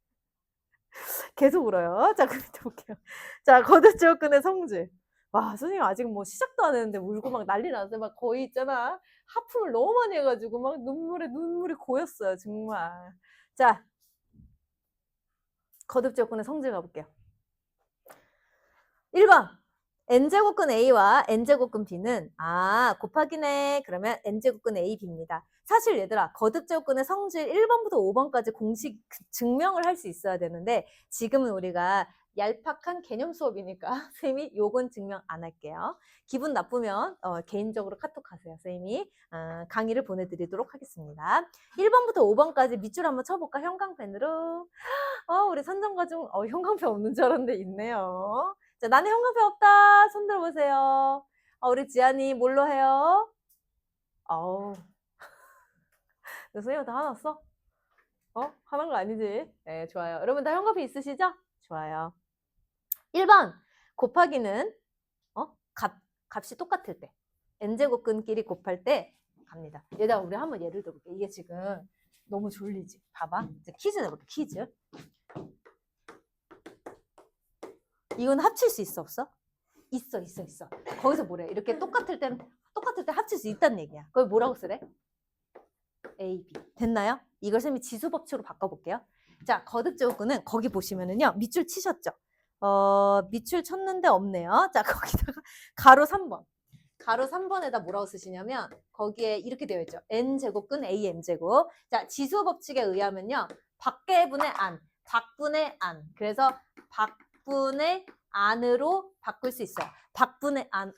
계속 울어요. 자, 그럼 밑에 볼게요. 자, 거듭제곱근의 성질. 와, 선생님 아직 뭐 시작도 안 했는데 울고 막 난리 났어요. 막 거의 있잖아. 하품을 너무 많이 해가지고 막 눈물이 고였어요. 정말. 자, 거듭제곱근의 성질 가볼게요. 1번. n제곱근 a와 n제곱근 b는 곱하기네. 그러면 n제곱근 a, b입니다. 사실 얘들아 거듭제곱근의 성질 1번부터 5번까지 공식 증명을 할 수 있어야 되는데 지금은 우리가 얄팍한 개념 수업이니까 선생님이 요건 증명 안 할게요. 기분 나쁘면 개인적으로 카톡하세요. 선생님이 강의를 보내드리도록 하겠습니다. 1번부터 5번까지 밑줄 한번 쳐볼까? 형광펜으로. 우리 선정가중 형광펜 없는 줄 알았는데 있네요. 자, 나는 형광펜 없다. 손 들어보세요. 우리 지안이 뭘로 해요? 선생님 다 화났어? 화난 거 아니지? 네, 좋아요. 여러분 다 형광펜 있으시죠? 좋아요. 1번 곱하기는 값이 똑같을 때 n제곱근끼리 곱할 때 갑니다. 얘들아 우리 한번 예를 들어볼게. 이게 지금 너무 졸리지? 봐봐. 이제 퀴즈 내볼게. 퀴즈. 이건 합칠 수 있어 없어? 있어. 거기서 뭐래? 이렇게 똑같을 때 합칠 수 있다는 얘기야. 그걸 뭐라고 쓰래? A, B. 됐나요? 이걸 선생님이 지수법칙으로 바꿔볼게요. 자, 거듭제곱근은 거기 보시면은요. 밑줄 치셨죠? 밑줄 쳤는데 없네요. 자, 거기다가 가로 3번. 가로 3번에다 뭐라고 쓰시냐면 거기에 이렇게 되어 있죠. n제곱근 a n제곱. 자, 지수법칙에 의하면요. 밖분의 안, 박분의 안. 그래서 박분의 안으로 바꿀 수 있어요. 박분의 안.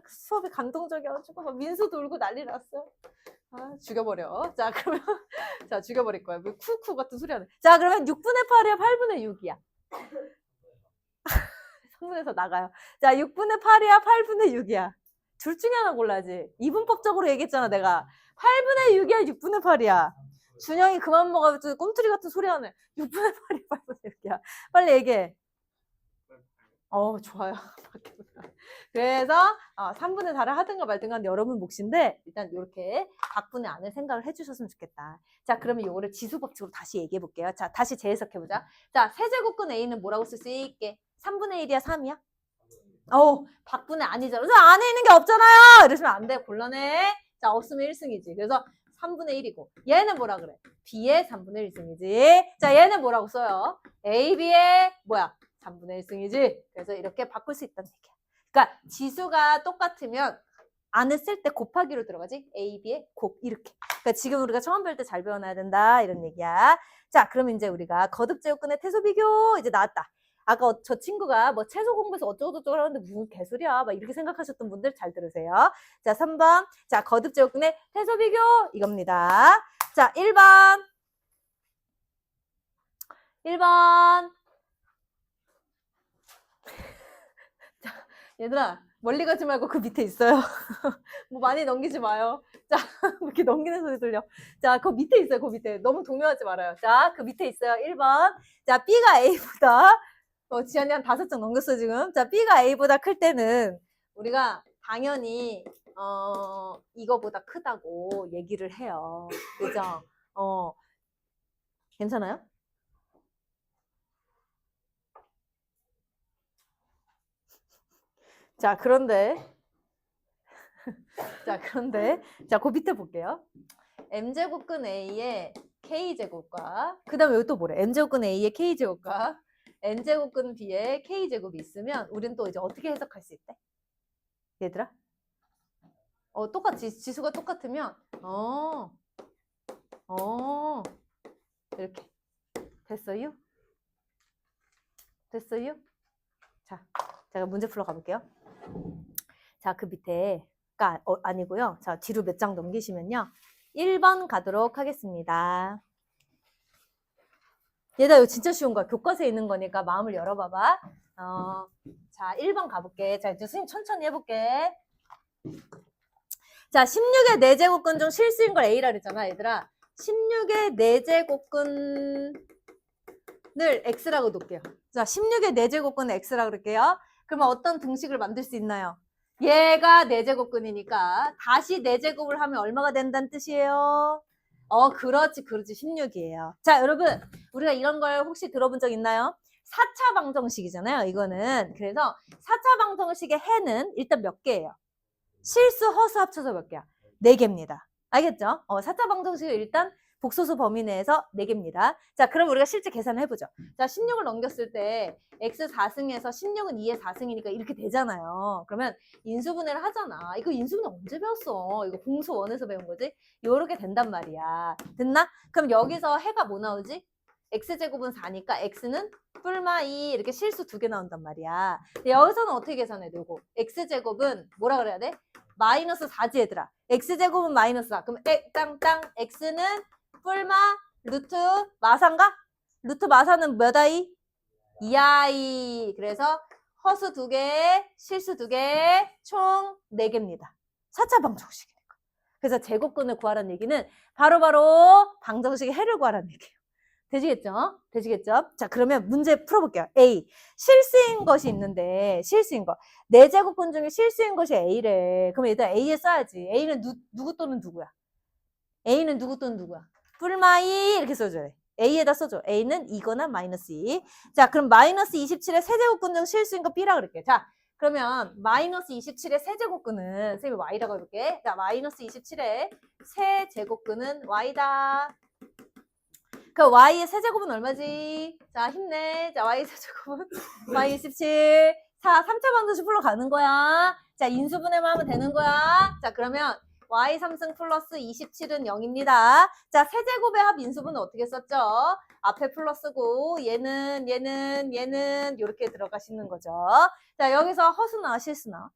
수업이 감동적이어가지고 막 민수도 울고 난리 났어요. 죽여버려. 자, 그러면 자, 죽여버릴 거야. 뭐 쿠쿠 같은 소리 하네. 자, 그러면 6분의 8이야, 8분의 6이야. 성분에서 나가요. 자, 6분의 8이야, 8분의 6이야. 둘 중에 하나 골라야지. 이분법적으로 얘기했잖아, 내가. 8분의 6이야, 6분의 8이야. 준영이 그만 먹어가지고 꿈틀이 같은 소리 하네. 6분의 8이야, 8분의 6이야. 빨리 얘기해. 좋아요. 그래서 3분의 4를 하든가 말든가 여러분 몫인데 일단 이렇게 각분의 안을 생각을 해주셨으면 좋겠다. 자, 그러면 요거를 지수법칙으로 다시 얘기해 볼게요. 자, 다시 재해석해보자. 자, 세제곱근 A는 뭐라고 쓸 수 있게? 3분의 1이야, 3이야? 박분의 아니잖아. 그래서 안에 있는 게 없잖아요. 이러시면 안 돼. 곤란해. 자, 없으면 1승이지. 그래서 3분의 1이고 얘는 뭐라 그래? B의 3분의 1승이지. 자, 얘는 뭐라고 써요? A, B의 뭐야? 3분의 1승이지. 그래서 이렇게 바꿀 수 있다는 얘기야. 그러니까 지수가 똑같으면 안을 쓸 때 곱하기로 들어가지. A, B의 곱 이렇게. 그러니까 지금 우리가 처음 배울 때 잘 배워놔야 된다 이런 얘기야. 자, 그럼 이제 우리가 거듭제곱근의 태소 비교 이제 나왔다. 아까 저 친구가 뭐 채소 공부해서 어쩌고저쩌고 하는데 무슨 개소리야 막 이렇게 생각하셨던 분들 잘 들으세요. 자, 3번. 자, 거듭제곱근의 태소 비교 이겁니다. 자, 1번. 자, 얘들아 멀리 가지 말고 그 밑에 있어요. 뭐 많이 넘기지 마요. 자, 이렇게 넘기는 소리 들려. 자, 그 밑에 있어요. 그 밑에. 너무 동요하지 말아요. 자, 그 밑에 있어요. 1번. 자, B가 A보다 지안이 한 5장 넘겼어 지금. 자, B가 A보다 클 때는 우리가 당연히 이거보다 크다고 얘기를 해요. 그죠? 괜찮아요? 자, 그런데 자, 그 밑에 볼게요. m제곱근 A의 K제곱과 그 다음에 여기 또 뭐래? m제곱근 A의 K제곱과 n제곱근 B의 K제곱이 있으면 우리는 또 이제 어떻게 해석할 수 있대? 얘들아? 똑같이 지수가 똑같으면 이렇게. 됐어요? 됐어요? 자, 제가 문제 풀러 가볼게요. 자, 그 밑에, 아니고요. 자, 뒤로 몇 장 넘기시면요. 1번 가도록 하겠습니다. 얘들아, 이거 진짜 쉬운 거야. 교과서에 있는 거니까 마음을 열어봐봐. 자, 1번 가볼게. 자, 이제 선생님 천천히 해볼게. 자, 16의 4제곱근 중 실수인 걸 A라 그랬잖아, 얘들아. 16의 4제곱근을 X라고 놓을게요. 자, 16의 4제곱근을 X라고 그럴게요. 그러면 어떤 등식을 만들 수 있나요? 얘가 4제곱근이니까 다시 4제곱을 하면 얼마가 된다는 뜻이에요? 그렇지, 그렇지. 16이에요. 자, 여러분, 우리가 이런 걸 혹시 들어본 적 있나요? 4차 방정식이잖아요, 이거는. 그래서 4차 방정식의 해는 일단 몇 개예요? 실수, 허수 합쳐서 몇 개야? 4개입니다. 알겠죠? 4차 방정식을 일단 복소수 범위 내에서 4개입니다. 자, 그럼 우리가 실제 계산을 해보죠. 자, 16을 넘겼을 때 x 4승에서 16은 2의 4승이니까 이렇게 되잖아요. 그러면 인수분해를 하잖아. 이거 인수분해 언제 배웠어? 이거 공수 1에서 배운 거지? 요렇게 된단 말이야. 됐나? 그럼 여기서 해가 뭐 나오지? x제곱은 4니까 x는 뿔마 2 이렇게 실수 2개 나온단 말이야. 근데 여기서는 어떻게 계산해야 되고? x제곱은 뭐라 그래야 돼? 마이너스 4지 얘들아. x제곱은 마이너스 4. 그럼 땅땅 x는 뿔마 루트 마사인가? 루트 마사는 몇 i? 2i. 그래서 허수 2개, 실수 2개, 총 4개입니다. 4차 방정식이니까. 그래서 제곱근을 구하라는 얘기는 바로바로 방정식의 해를 구하라는 얘기예요. 되시겠죠? 되시겠죠? 자, 그러면 문제 풀어볼게요. A. 실수인 것이 있는데, 실수인 거. 4제곱근 중에 실수인 것이 A래. 그럼 일단 A에 써야지. A는 누구 또는 누구야? A는 누구 또는 누구야? 뿔마이 이렇게 써줘야 돼. A에다 써줘. A는 2거나 마이너스 2. 자, 그럼 마이너스 27의 세제곱근 중 실수인 거 B라 그럴게. 자, 그러면 마이너스 27의 세제곱근은 선생님이 Y라고 해볼게. 자, 마이너스 27의 세제곱근은 Y다. 그 Y의 세제곱은 얼마지? 자, 힘내. 자, Y의 세제곱은 Y27. 자, 3차 방정식 풀러 가는 거야. 자, 인수분해만 하면 되는 거야. 자, 그러면 Y3승 플러스 27은 0입니다. 자, 세제곱의 합 인수분은 어떻게 썼죠? 앞에 플러스고 얘는 이렇게 들어가시는 거죠. 자, 여기서 허수나 실수나?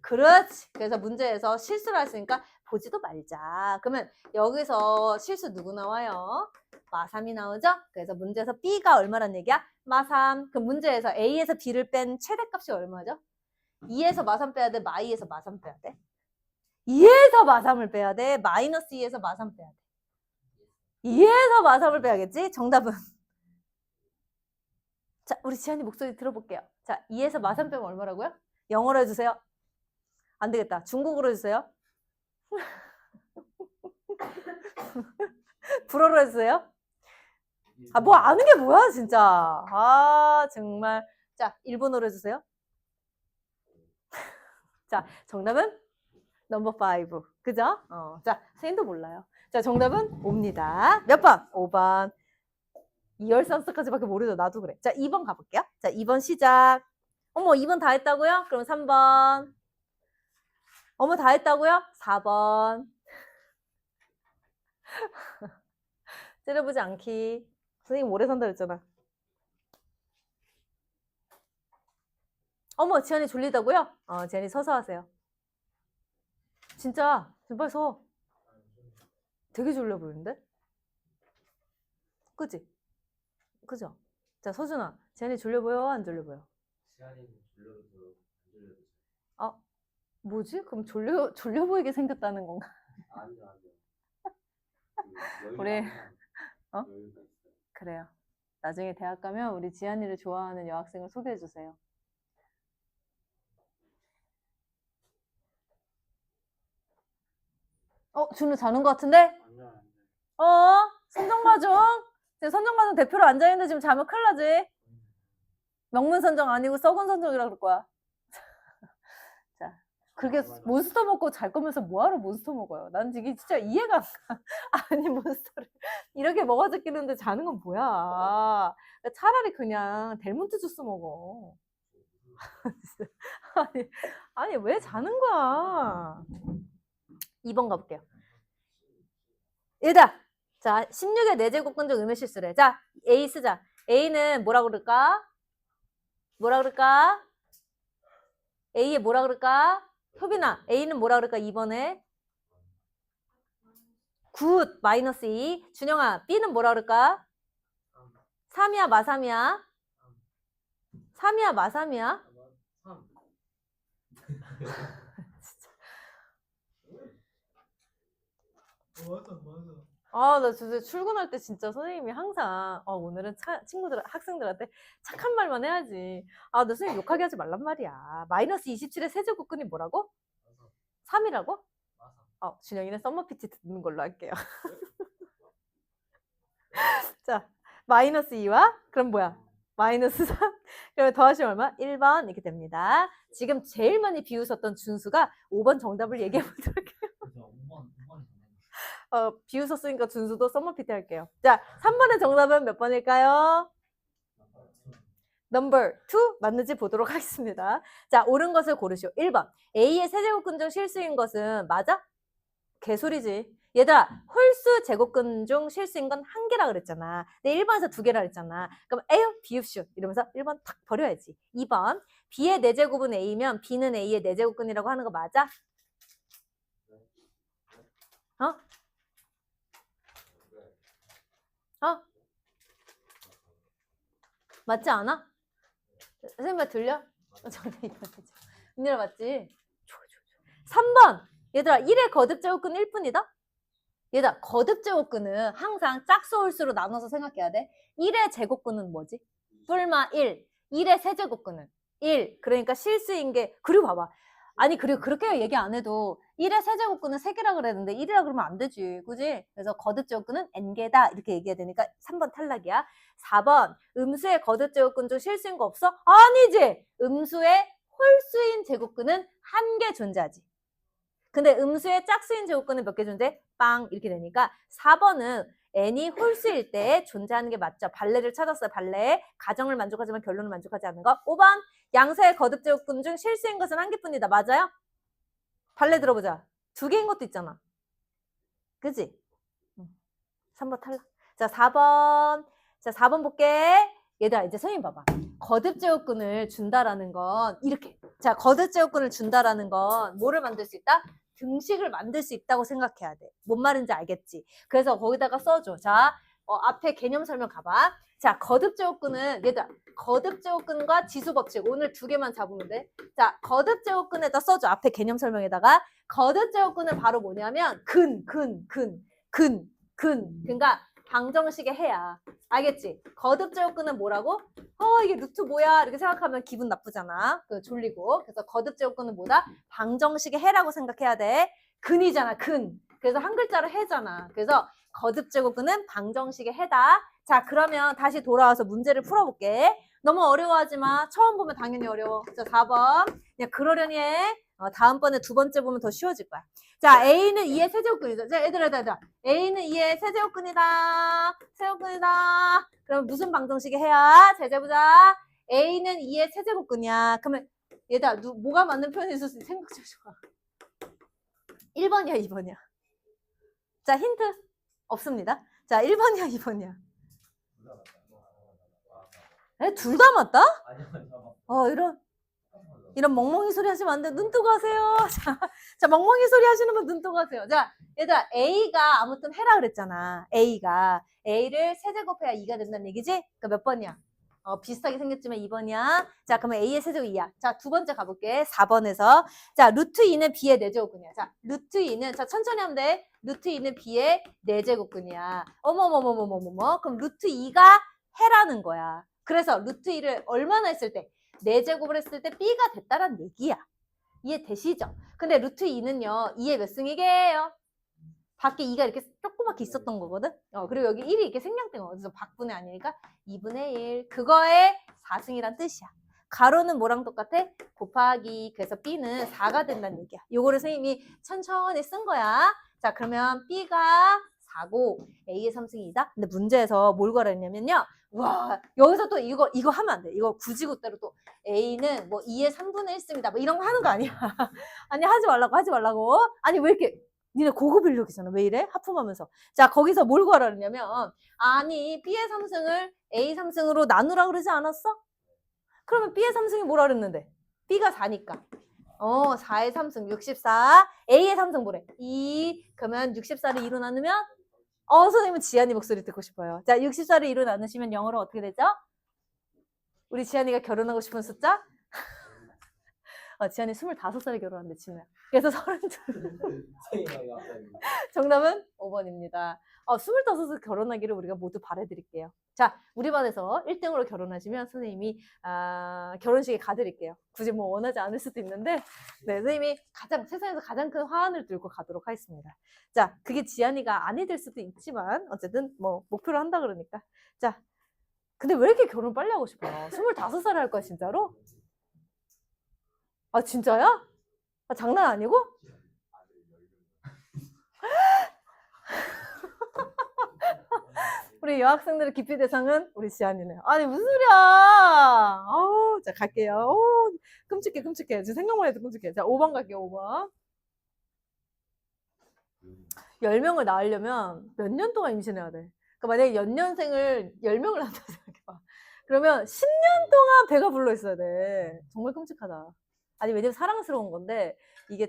그렇지. 그래서 문제에서 실수를 했으니까 보지도 말자. 그러면 여기서 실수 누구 나와요? 마3이 나오죠? 그래서 문제에서 B가 얼마란 얘기야? 마3. 그럼 문제에서 A에서 B를 뺀 최대값이 얼마죠? 2에서 마3 빼야 돼? 마이에서 마3 빼야 돼? 2에서 마3을 빼야 돼? 마이너스 2에서 마3 빼야 돼? 2에서 마3을 빼야겠지? 정답은 자, 우리 지한이 목소리 들어볼게요. 자, 2에서 마3 빼면 얼마라고요? 영어로 해주세요. 안 되겠다. 중국어로 해주세요. 불어로 해주세요. 뭐 아는 게 뭐야 진짜. 아 정말. 자, 일본어로 해주세요. 자, 정답은 넘버 5. 그죠? 자, 선생님도 몰라요. 자, 정답은 5입니다. 몇 번? 5번. 2열산스까지밖에 모르죠. 나도 그래. 자, 2번 가볼게요. 자, 2번 시작. 어머, 2번 다 했다고요? 그럼 3번. 어머, 다 했다고요? 4번. 째려보지 않기. 선생님 오래 산다 그랬잖아. 어머, 지안이 졸리다고요? 지안이 서서 하세요. 진짜, 지금 빨리 서. 되게 졸려 보이는데? 그치? 그죠? 자, 서준아, 지안이 졸려 보여? 안 졸려 보여? 지한이는 졸려도 안 졸려도 뭐지? 그럼 졸려 보이게 생겼다는 건가? 아니요. 우리, 그래요. 나중에 대학 가면 우리 지안이를 좋아하는 여학생을 소개해 주세요. 준우 자는 것 같은데? 선정과정. 지금 선정과정 대표로 앉아있는데 지금 자면 큰일 나지? 명문 선정 아니고 썩은 선정이라 그럴 거야. 자, 그렇게 몬스터 먹고 잘 거면서 뭐하러 몬스터 먹어요? 난 이게 진짜 이해가 안 가. 아니, 몬스터를 이렇게 먹어지기는데 자는 건 뭐야? 차라리 그냥 델몬트 주스 먹어. 아니, 왜 자는 거야? 2번 가볼게요. 얘들아, 자, 16의 4제곱근 중 음의 실수래. 자, A 쓰자. A는 뭐라 그럴까? 뭐라 그럴까? A에 뭐라 그럴까? 효빈아, A는 뭐라 그럴까? 2번에. 굿, 마이너스 2. 준영아, B는 뭐라 그럴까? 3이야, 마3이야? 3이야, 마3이야? 3. 맞아. 아, 나 진짜 출근할 때 진짜 선생님이 항상 오늘은 학생들한테 착한 말만 해야지. 아, 너 선생님 욕하게 하지 말란 말이야. 마이너스 27의 세제곱근이 뭐라고? 3이라고? 준영이는 썸머 PT 듣는 걸로 할게요. 자, 마이너스 2와 그럼 뭐야? 마이너스 3. 그러면 더하시면 얼마? 1번 이렇게 됩니다. 지금 제일 많이 비웃었던 준수가 5번 정답을 얘기해 보도록 해요. 5번. 비웃었으니까 준수도 썸머 PT 할게요. 자, 3번의 정답은 몇 번일까요? 넘버 2 맞는지 보도록 하겠습니다. 자, 옳은 것을 고르시오. 1번. A의 세제곱근 중 실수인 것은 맞아? 개소리지. 얘들아, 홀수 제곱근 중 실수인 건 한 개라 그랬잖아. 근데 1번에서 2개라 그랬잖아. 그럼 에휴, 비읍쇼 이러면서 1번 탁 버려야지. 2번. B의 4제곱은 A면 B는 A의 4제곱근이라고 하는 거 맞아? 어? 맞지 않아? 선생님 말 들려? 정답 2번이지. 은율아 맞지? 3번. 얘들아, 1의 거듭제곱근 1뿐이다? 얘들아, 거듭제곱근은 항상 짝수 홀수로 나눠서 생각해야 돼. 1의 제곱근은 뭐지? 뿔마 1. 1의 세제곱근은 1. 그러니까 실수인 게, 그리고 봐봐. 아니, 그리고 그렇게 얘기 안 해도 1의 세제곱근은 3개라 그랬는데 1이라 그러면 안 되지. 그지? 그래서 거듭제곱근은 n개다. 이렇게 얘기해야 되니까 3번 탈락이야. 4번. 음수의 거듭제곱근 중 실수인 거 없어? 아니지! 음수의 홀수인 제곱근은 한 개 존재하지. 근데 음수의 짝수인 제곱근은 몇 개 존재? 빵 이렇게 되니까 4번은 n이 홀수일 때 존재하는 게 맞죠. 발레를 찾았어요. 발레. 가정을 만족하지만 결론을 만족하지 않는 거. 5번 양수의 거듭 제곱근 중 실수인 것은 한 개뿐이다. 맞아요? 발레 들어보자. 2개인 것도 있잖아. 그지? 3번 탈락. 자, 4번. 자, 4번 볼게. 얘들아, 이제 선생님 봐봐. 거듭 제곱근을 준다라는 건 이렇게. 자, 거듭 제곱근을 준다라는 건 뭐를 만들 수 있다? 등식을 만들 수 있다고 생각해야 돼. 뭔 말인지 알겠지? 그래서 거기다가 써줘. 자, 앞에 개념 설명 가봐. 자, 거듭 제곱근은 얘들아, 거듭 제곱근과 지수 법칙 오늘 2개만 잡으면 돼. 자, 거듭 제곱근에다 써줘. 앞에 개념 설명에다가 거듭 제곱근은 바로 뭐냐면 근. 그러니까 방정식의 해야. 알겠지? 거듭 제곱근은 뭐라고? 이게 루트 뭐야? 이렇게 생각하면 기분 나쁘잖아. 졸리고. 그래서 거듭 제곱근은 뭐다? 방정식의 해라고 생각해야 돼. 근이잖아, 근. 그래서 한 글자로 해잖아. 그래서 거듭 제곱근은 방정식의 해다. 자, 그러면 다시 돌아와서 문제를 풀어볼게. 너무 어려워하지 마. 처음 보면 당연히 어려워. 자, 4번. 그냥 그러려니 해. 다음번에 2번째 보면 더 쉬워질 거야. 자, A는 2의 세제곱근이죠. 자, 얘들아. A는 2의 세제곱근이다. 세제곱근이다. 그럼 무슨 방정식이 해야? 제재보자. A는 2의 세제곱근이야. 그러면 얘들아, 뭐가 맞는 표현이 있을 수 있어? 생각 좀 해봐. 1번이야, 2번이야. 자, 힌트 없습니다. 자, 1번이야, 2번이야. 둘 다 맞다? 이런 멍멍이 소리 하시면 안 돼. 눈 뜨고 하세요. 자, 멍멍이 소리 하시는 분 눈 뜨고 하세요. 자, 얘들아, A가 아무튼 해라 그랬잖아. A가. A를 세제곱해야 2가 된다는 얘기지? 그러니까 몇 번이야? 비슷하게 생겼지만 2번이야. 자, 그러면 A의 세제곱 2야. 자, 2번째 가볼게. 4번에서. 자, 루트 2는 B의 4제곱근이야. 자, 루트 2는, 자, 천천히 하면 돼. 루트 2는 B의 4제곱근이야. 어머머머머머머머. 그럼 루트 2가 해라는 거야. 그래서 루트 2를 얼마나 했을 때? 4제곱을 했을 때 B가 됐다라는 얘기야. 이해되시죠? 근데 루트 2는요, 2의 몇 승이게요? 밖에 2가 이렇게 조그맣게 있었던 거거든? 그리고 여기 1이 이렇게 생략된 거. 그래서 박분의 아니니까 2분의 1. 그거의 4승이란 뜻이야. 가로는 뭐랑 똑같아? 곱하기. 그래서 B는 4가 된다는 얘기야. 요거를 선생님이 천천히 쓴 거야. 자, 그러면 B가 4고 A의 3승이다. 근데 문제에서 뭘 구하랬냐면요. 와, 여기서 또 이거 하면 안 돼. 이거 굳이굿대로 또 A는 뭐 2의 3분의 1승이다. 뭐 이런 거 하는 거 아니야. 아니, 하지 말라고. 아니, 왜 이렇게 니네 고급 인력이잖아. 왜 이래? 하품하면서. 자, 거기서 뭘 구하라 그러냐면, 아니, B의 3승을 A 3승으로 나누라 그러지 않았어? 그러면 B의 3승이 뭐라 그랬는데? B가 4니까. 4의 3승 64. A의 3승 뭐래? 2. 그러면 64를 2로 나누면? 선생님은 지안이 목소리 듣고 싶어요. 자, 64를 2로 나누시면 영어로 어떻게 되죠? 우리 지안이가 결혼하고 싶은 숫자? 지안이 25살에 결혼한대, 친구야. 그래서 32. 정답은 5번입니다. 25살 결혼하기를 우리가 모두 바라드릴게요. 자, 우리 반에서 1등으로 결혼하시면 선생님이 결혼식에 가드릴게요. 굳이 뭐 원하지 않을 수도 있는데, 네, 선생님이 세상에서 가장 큰 화환을 들고 가도록 하겠습니다. 자, 그게 지안이가 아니 될 수도 있지만 어쨌든 뭐 목표로 한다 그러니까. 자, 근데 왜 이렇게 결혼 빨리 하고 싶어요? 25살에 할 거야, 진짜로? 아, 진짜야? 장난 아니고? 우리 여학생들의 기피 대상은 우리 지안이네요. 아니, 무슨 소리야. 자, 갈게요. 끔찍해. 지금 생각만 해도 끔찍해. 자, 5번 갈게요, 5번. 10명을 낳으려면 몇 년 동안 임신해야 돼? 그러니까 만약에 연년생을 10명을 낳는다 생각해봐. 그러면 10년 동안 배가 불러 있어야 돼. 정말 끔찍하다. 아니, 왜냐면 사랑스러운 건데, 이게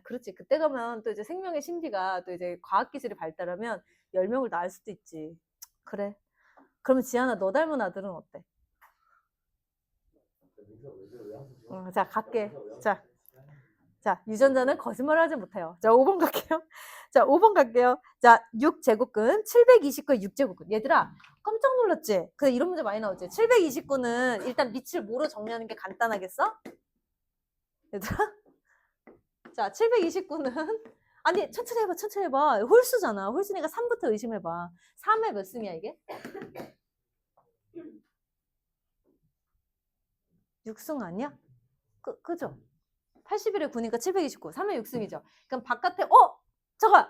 그렇지. 그때 가면 또 이제 생명의 신비가 또 이제 과학기술이 발달하면 10명을 낳을 수도 있지. 그래. 그러면 지안아, 너 닮은 아들은 어때? 자, 갈게. 자, 유전자는 거짓말을 하지 못해요. 자, 5번 갈게요. 자, 5번 갈게요. 자, 6제곱근, 729의 6제곱근. 얘들아, 깜짝 놀랐지? 이런 문제 많이 나오지? 729는 일단 밑을 뭐로 정리하는 게 간단하겠어? 얘들아? 자, 729는 아니, 천천히 해봐. 홀수잖아. 홀수니까 3부터 의심해봐. 3의 몇 승이야, 이게? 6승 아니야? 그죠? 81에 9니까 729. 3의 6승이죠. 그럼 바깥에, 잠깐!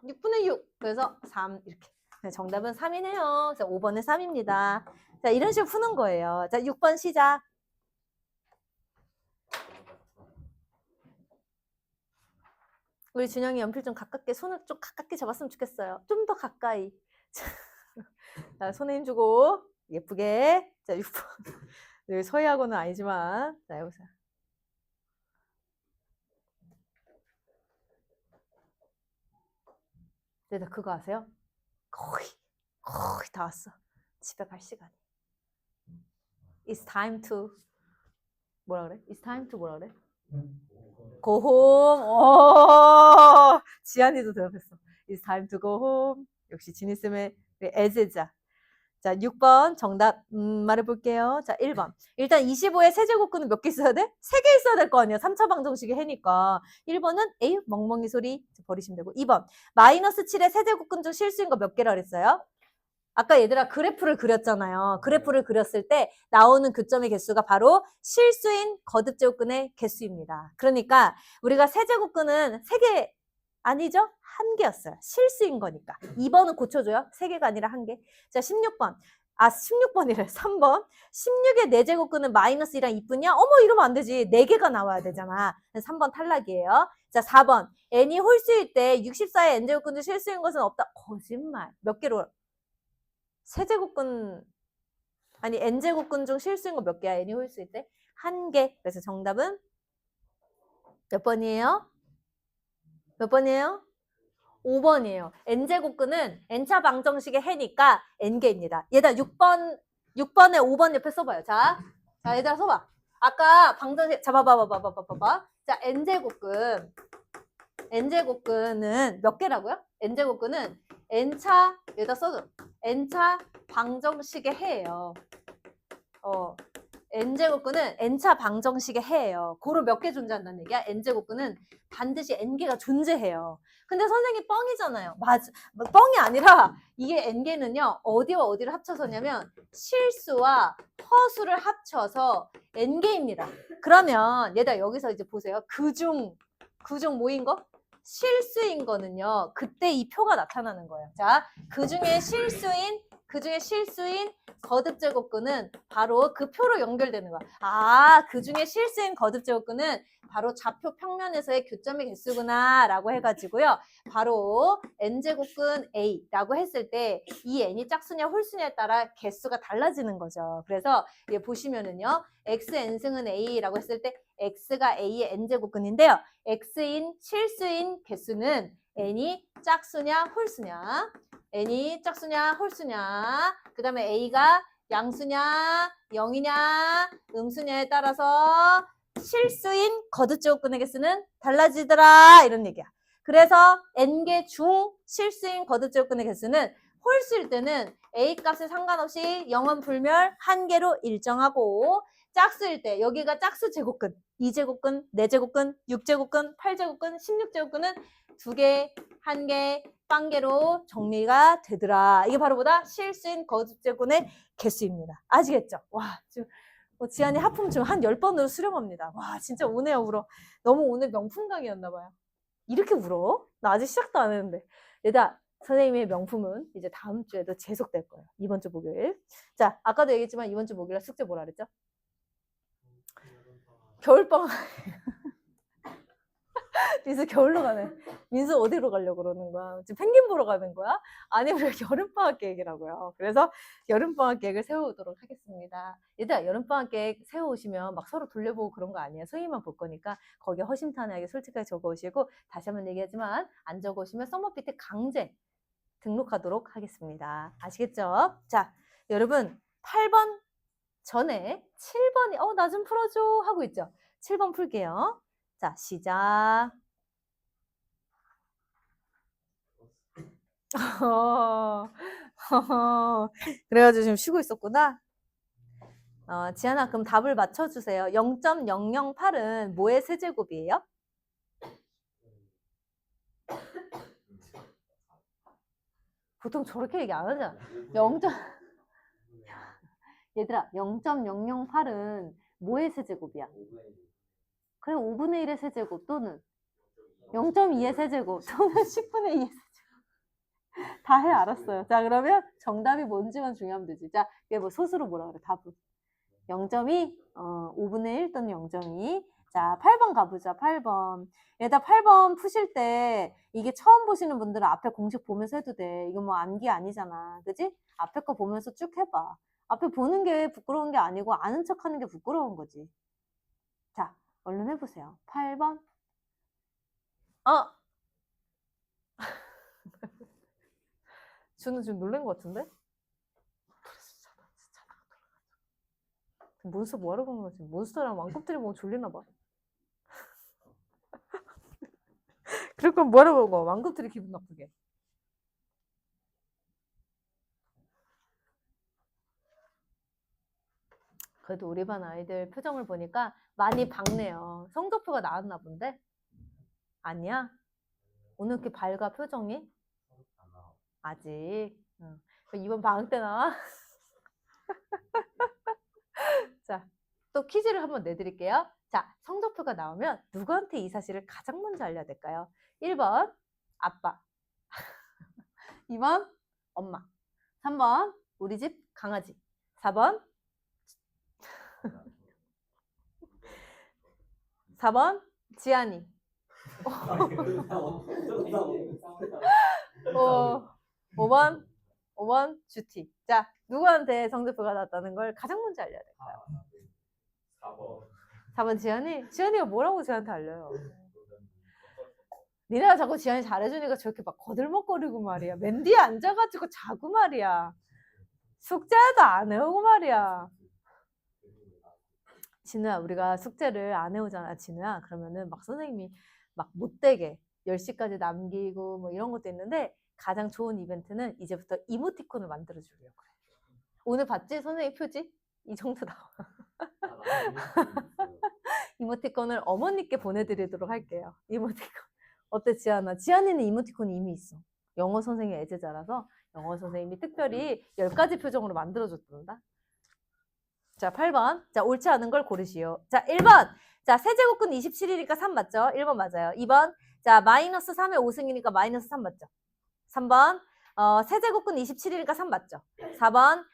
6분의 6. 그래서 3, 이렇게. 정답은 3이네요. 그래서 5번은 3입니다. 자, 이런 식으로 푸는 거예요. 자, 6번 시작. 우리 준영이 연필 좀 가깝게, 손을 좀 가깝게 잡았으면 좋겠어요. 좀 더 가까이. 자, 손에 힘 주고, 예쁘게. 자, 6번. 늘 서희하고는 아니지만. 자, 해보세요. 네, 그거 아세요? 거의 다 왔어. 집에 갈 시간이. It's time to, 뭐라 그래? It's time to 뭐라 그래? Go home. 지안이도 대답했어. It's time to go home. 역시 지니쌤의 애제자. 자, 6번 정답 말해볼게요. 자, 1번. 일단 25에 세제곱근은 몇 개 있어야 돼? 3개 있어야 될 거 아니야. 3차 방정식의 해니까. 1번은 에이 멍멍이 소리 버리시면 되고. 2번. 마이너스 7에 세제곱근 중 실수인 거 몇 개라 그랬어요? 아까 얘들아 그래프를 그렸잖아요. 그래프를 그렸을 때 나오는 교점의 개수가 바로 실수인 거듭제곱근의 개수입니다. 그러니까 우리가 세제곱근은 3개 아니죠? 1개였어요. 실수인 거니까. 2번은 고쳐줘요. 3개가 아니라 1개. 자, 16번. 16번이래. 3번. 16의 4제곱근은 마이너스 2랑 2분이야? 어머, 이러면 안 되지. 4개가 나와야 되잖아. 3번 탈락이에요. 자, 4번. n이 홀수일 때 64의 n제곱근 중 실수인 것은 없다. 거짓말. 몇 개로? 세제곱근, 아니, n제곱근 중 실수인 거 몇 개야? n이 홀수일 때? 1개. 그래서 정답은 몇 번이에요? 몇 번이에요? 5번이에요. n제곱근은 n차 방정식의 해니까 n개입니다. 얘들아 6번에 5번 옆에 써봐요. 자, 얘들아 써봐. 아까 방정식 봐봐. 자, n제곱근은 몇 개라고요? n제곱근은 n차 여기다 써줘. n차 방정식의 해예요. n제곱근은 n차 방정식의 해예요. 고로 몇 개 존재한다는 얘기야? n제곱근은 반드시 n개가 존재해요. 근데 선생님 뻥이잖아요. 맞아. 뻥이 아니라 이게 n개는요. 어디와 어디를 합쳐서냐면 실수와 허수를 합쳐서 n개입니다. 그러면 얘들아 여기서 이제 보세요. 그중 모인 거? 실수인 거는요. 그때 이 표가 나타나는 거예요. 자, 그 중에 실수인 거듭제곱근은 바로 그 표로 연결되는 거야. 아, 그 중에 실수인 거듭제곱근은 바로 좌표 평면에서의 교점의 개수구나 라고 해가지고요. 바로 n제곱근 a라고 했을 때 이 n이 짝수냐 홀수냐에 따라 개수가 달라지는 거죠. 그래서 얘 보시면은요. xn승은 a라고 했을 때 x가 a의 n제곱근인데요. x인 실수인 개수는 n이 짝수냐 홀수냐, n이 짝수냐 홀수냐, 그 다음에 a가 양수냐 0이냐 음수냐에 따라서 실수인 거듭제곱근의 개수는 달라지더라 이런 얘기야. 그래서 n개 중 실수인 거듭제곱근의 개수는 홀수일 때는 a 값에 상관없이 0은 불멸 1개로 일정하고 짝수일 때 여기가 짝수 제곱근 2제곱근, 4제곱근, 6제곱근, 8제곱근, 16제곱근은 2개, 1개, 빵개로 정리가 되더라. 이게 바로 뭐다? 실수인 거듭제곱근의 개수입니다. 아시겠죠? 와, 지금 지한이 하품 중 한 10번으로 수렴합니다. 와, 진짜 우네요, 울어. 너무 오늘 명품 강의였나 봐요. 이렇게 울어? 나 아직 시작도 안 했는데. 얘들아, 선생님의 명품은 이제 다음 주에도 계속될 거예요. 이번 주 목요일. 자, 아까도 얘기했지만 이번 주 목요일 숙제 뭐라 그랬죠? 겨울방학. 민수 겨울로 가네. 민수 어디로 가려고 그러는 거야? 지금 펭귄 보러 가는 거야? 아니면 여름방학 계획이라고요. 그래서 여름방학 계획을 세워오도록 하겠습니다. 얘들아, 여름방학 계획 세워오시면 막 서로 돌려보고 그런 거 아니에요. 선생님만 볼 거니까 거기에 허심탄회하게 솔직하게 적어오시고, 다시 한번 얘기하지만 안 적어오시면 서머피트 강제 등록하도록 하겠습니다. 아시겠죠? 자, 여러분 8번 전에 7번이 나 좀 풀어줘 하고 있죠? 7번 풀게요. 자, 시작. 그래가지고 지금 쉬고 있었구나. 지안아, 그럼 답을 맞춰주세요. 0.008은 뭐의 세제곱이에요? 보통 저렇게 얘기 안 하잖아. 0. 얘들아, 0.008은 뭐의 세제곱이야? 그래, 5분의 1의 세제곱 또는 0.2의 세제곱 또는 10분의 2의 세제곱. 다 해, 알았어요. 자, 그러면 정답이 뭔지만 중요하면 되지. 자, 이게 뭐 소수로 뭐라 그래, 답은. 0.2, 5분의 1 또는 0.2. 자, 8번 가보자, 8번. 얘다 8번 푸실 때 이게 처음 보시는 분들은 앞에 공식 보면서 해도 돼. 이거 뭐 암기 아니잖아. 그지? 앞에 거 보면서 쭉 해봐. 앞에 보는 게 부끄러운 게 아니고 아는 척 하는 게 부끄러운 거지. 자, 얼른 해보세요. 8번. 준우 지금 놀란 것 같은데? 몬스터 뭐하러 가는 거지? 몬스터랑 왕껍질이 보면 졸리나 봐. 그럴 거면 뭐하러 가는 거야? 왕껍질이 기분 나쁘게. 그래도 우리 반 아이들 표정을 보니까 많이 밝네요. 성적표가 나왔나 본데? 아니야? 오늘 이렇게 밝아 표정이? 아직. 이번 방학 때 나와? 자, 또 퀴즈를 한번 내드릴게요. 자, 성적표가 나오면 누구한테 이 사실을 가장 먼저 알려야 될까요? 1번 아빠, 2번 엄마, 3번 우리 집 강아지, 4번 4번 지안이, 5번 주티. 자, 누구한테 성적표가 나왔다는 걸 가장 먼저 알려야 될까요? 4번 지안이? 지안이가 뭐라고 저한테 알려요? 니네가 자꾸 지안이 잘해주니까 저렇게 막 거들먹거리고 말이야. 맨 뒤에 앉아가지고 자고 말이야. 숙제도 안 해오고 말이야. 진우야, 우리가 숙제를 안 해오잖아, 진우야. 그러면은 막 선생님이 막 못되게 10시까지 남기고 뭐 이런 것도 있는데, 가장 좋은 이벤트는 이제부터 이모티콘을 만들어주려고 해. 오늘 봤지? 선생님 표지? 이 정도 나와. 이모티콘을 어머니께 보내드리도록 할게요. 이모티콘. 어때, 지안아? 지안이는 이모티콘이 이미 있어. 영어 선생님 애제자라서 영어 선생님이 특별히 10가지 표정으로 만들어줬단다. 자, 8번. 자, 옳지 않은 걸 고르시오. 자, 1번. 자, 세제곱근 27이니까 3 맞죠? 1번 맞아요. 2번. 자, 마이너스 3의 5승이니까 마이너스 3 맞죠? 3번. 세제곱근 27이니까 3 맞죠? 4번.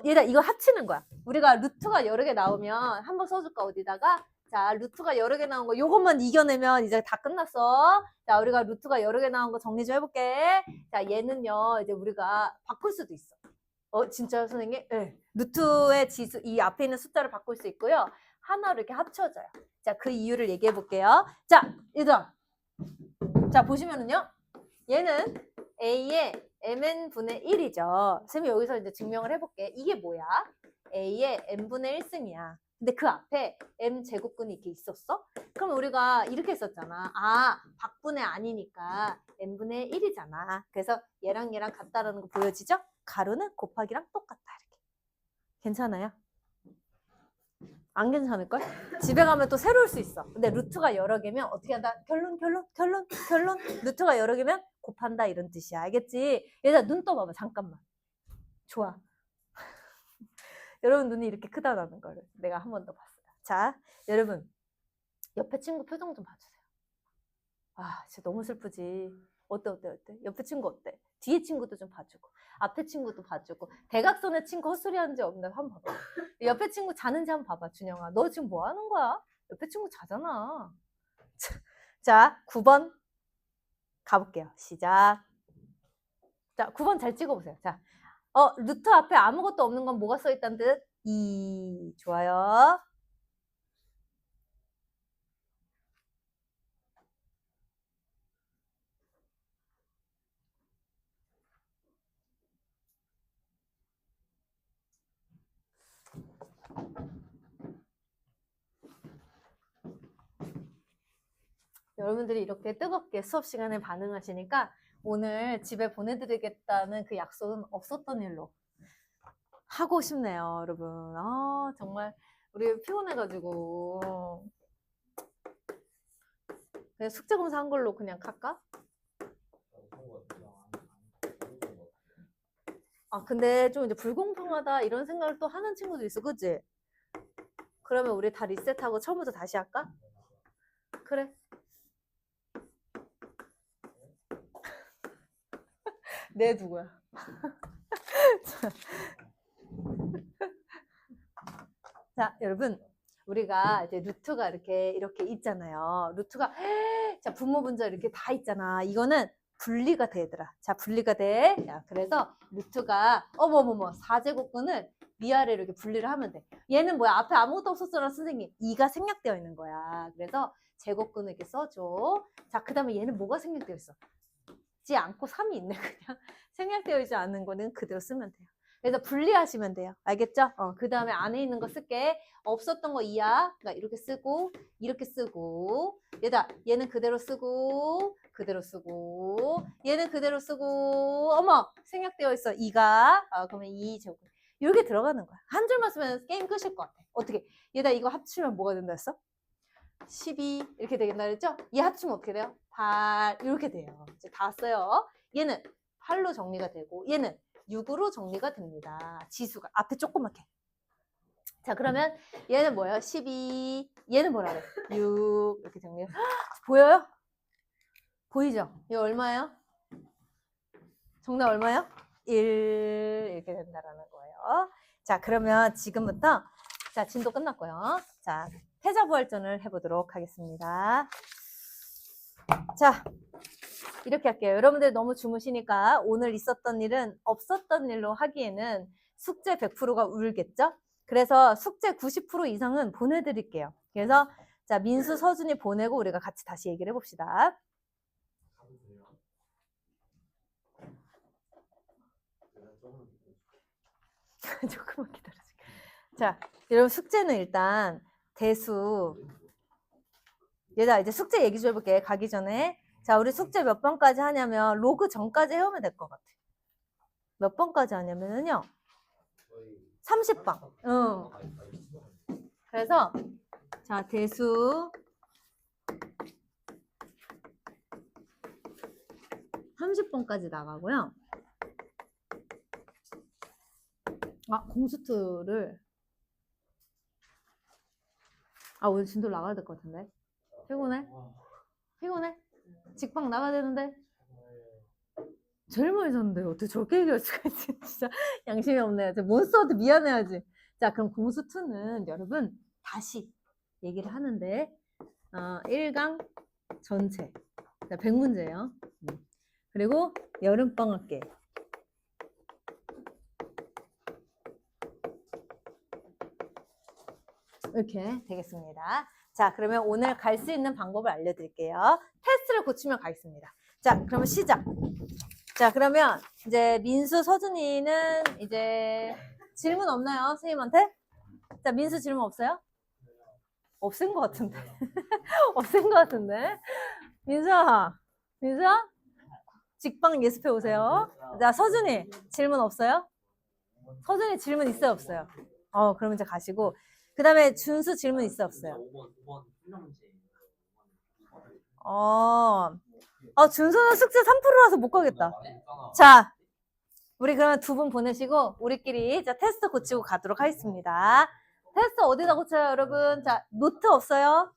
얘들아, 이거 합치는 거야. 우리가 루트가 여러 개 나오면 한번 써줄까, 어디다가? 자, 루트가 여러 개 나온 거, 요것만 이겨내면 이제 다 끝났어. 자, 우리가 루트가 여러 개 나온 거 정리 좀 해볼게. 자, 얘는요, 이제 우리가 바꿀 수도 있어. 진짜요, 선생님? 네. 루트의 지수, 이 앞에 있는 숫자를 바꿀 수 있고요. 하나로 이렇게 합쳐져요. 자, 그 이유를 얘기해 볼게요. 자, 얘들아. 자, 보시면은요. 얘는 A의 mn분의 1이죠. 선생님이 여기서 이제 증명을 해볼게. 이게 뭐야? A의 m분의 1승이야. 근데 그 앞에 m제곱근이 이렇게 있었어? 그럼 우리가 이렇게 했었잖아. 아, 박분의 아니니까 m분의 1이잖아. 그래서 얘랑 얘랑 같다라는 거 보여지죠? 가로는 곱하기랑 똑같다. 이렇게. 괜찮아요? 안 괜찮을걸? 집에 가면 또 새로울 수 있어. 근데 루트가 여러 개면 어떻게 한다? 결론. 루트가 여러 개면 곱한다 이런 뜻이야. 알겠지? 얘들아 눈 떠봐봐. 잠깐만. 좋아. 여러분 눈이 이렇게 크다라는 걸 내가 한 번 더 봤어요. 자, 여러분 옆에 친구 표정 좀 봐주세요. 아, 진짜 너무 슬프지. 어때? 옆에 친구 어때? 뒤에 친구도 좀 봐주고 앞에 친구도 봐주고 대각선의 친구 헛소리 하는지 없나 한번 봐봐. 옆에 친구 자는지 한번 봐봐. 준영아, 너 지금 뭐 하는 거야? 옆에 친구 자잖아. 자, 9번 가볼게요. 시작. 자, 9번 잘 찍어보세요. 자, 루트 앞에 아무것도 없는 건 뭐가 써있다는 뜻? 2. 좋아요. 여러분들이 이렇게 뜨겁게 수업 시간에 반응하시니까 오늘 집에 보내드리겠다는 그 약속은 없었던 일로 하고 싶네요, 여러분. 아, 정말 우리 피곤해가지고 그냥 숙제 검사 한 걸로 그냥 갈까? 아, 근데 좀 이제 불공평하다 이런 생각을 또 하는 친구도 있어, 그치? 그러면 우리 다 리셋하고 처음부터 다시 할까? 그래. 내 누구야? 자, 여러분, 우리가 이제 루트가 이렇게 있잖아요. 루트가, 자, 분모 분절 이렇게 다 있잖아. 이거는 분리가 돼, 얘들아. 자, 분리가 돼. 자, 그래서 루트가, 어머머머, 4제곱근을 위아래로 이렇게 분리를 하면 돼. 얘는 뭐야? 앞에 아무것도 없었잖아, 선생님. 2가 생략되어 있는 거야. 그래서 제곱근을 이렇게 써줘. 자, 그 다음에 얘는 뭐가 생략되어 있어? 지 않고 3이 있네, 그냥. 생략되어 있지 않은 거는 그대로 쓰면 돼요. 그래서 분리하시면 돼요. 알겠죠? 그 다음에 안에 있는 거 쓸게. 없었던 거 2야. 그러니까 이렇게 쓰고, 이렇게 쓰고. 얘는 그대로 쓰고, 그대로 쓰고. 얘는 그대로 쓰고. 어머! 생략되어 있어. 2가. 그러면 2 제곱. 이렇게 들어가는 거야. 한 줄만 쓰면 게임 끝일 것 같아. 어떻게? 이거 합치면 뭐가 된다 했어? 12 이렇게 되겠다 그랬죠? 얘 합치면 어떻게 돼요? 8 이렇게 돼요. 이제 다 써요. 얘는 8로 정리가 되고 얘는 6으로 정리가 됩니다. 지수가 앞에 조그맣게. 자, 그러면 얘는 뭐예요? 12. 얘는 뭐라 그래? 6 이렇게 정리. 보여요? 보이죠? 이거 얼마예요? 정답 얼마예요? 1 이렇게 된다라는 거예요. 자, 그러면 지금부터 자, 진도 끝났고요. 자, 패자부활전을 해보도록 하겠습니다. 자, 이렇게 할게요. 여러분들 너무 주무시니까 오늘 있었던 일은 없었던 일로 하기에는 숙제 100%가 울겠죠? 그래서 숙제 90% 이상은 보내드릴게요. 그래서 자, 민수, 서준이 보내고 우리가 같이 다시 얘기를 해봅시다. 조금만 기다려줄게. 자, 여러분 숙제는 일단 대수. 얘들아, 이제 숙제 얘기 좀 해볼게. 가기 전에. 자, 우리 숙제 몇 번까지 하냐면 로그 전까지 해오면 될 것 같아. 몇 번까지 하냐면요. 30번. 응. 그래서 자, 대수 30번까지 나가고요. 아, 공수투를 오늘 진도 나가야 될 것 같은데. 피곤해? 피곤해? 직방 나가야 되는데 제일 많이 샀는데 어떻게 저렇게 얘기할 수가 있지? 진짜 양심이 없네요. 저 몬스터한테 미안해야지. 자, 그럼 공수2는 여러분 다시 얘기를 하는데 1강 전체. 자, 100문제예요. 그리고 여름방학계. 이렇게 되겠습니다. 자, 그러면 오늘 갈 수 있는 방법을 알려드릴게요. 테스트를 고치면 가겠습니다. 자, 그러면 시작. 자, 그러면 이제 민수, 서준이는 이제 질문 없나요? 선생님한테? 자, 민수 질문 없어요? 없은 것 같은데. 없은 것 같은데. 민수야, 직방 예습해 오세요. 자, 서준이 질문 없어요? 서준이 질문 있어요, 없어요? 그럼 이제 가시고. 그 다음에 준수 질문 있어요, 없어요? 5번 풀려 문제. 준수는 숙제 3%라서 못 가겠다. 자, 우리 그러면 두 분 보내시고 우리끼리 자 테스트 고치고 가도록 하겠습니다. 테스트 어디다 고쳐요, 여러분? 자, 노트 없어요?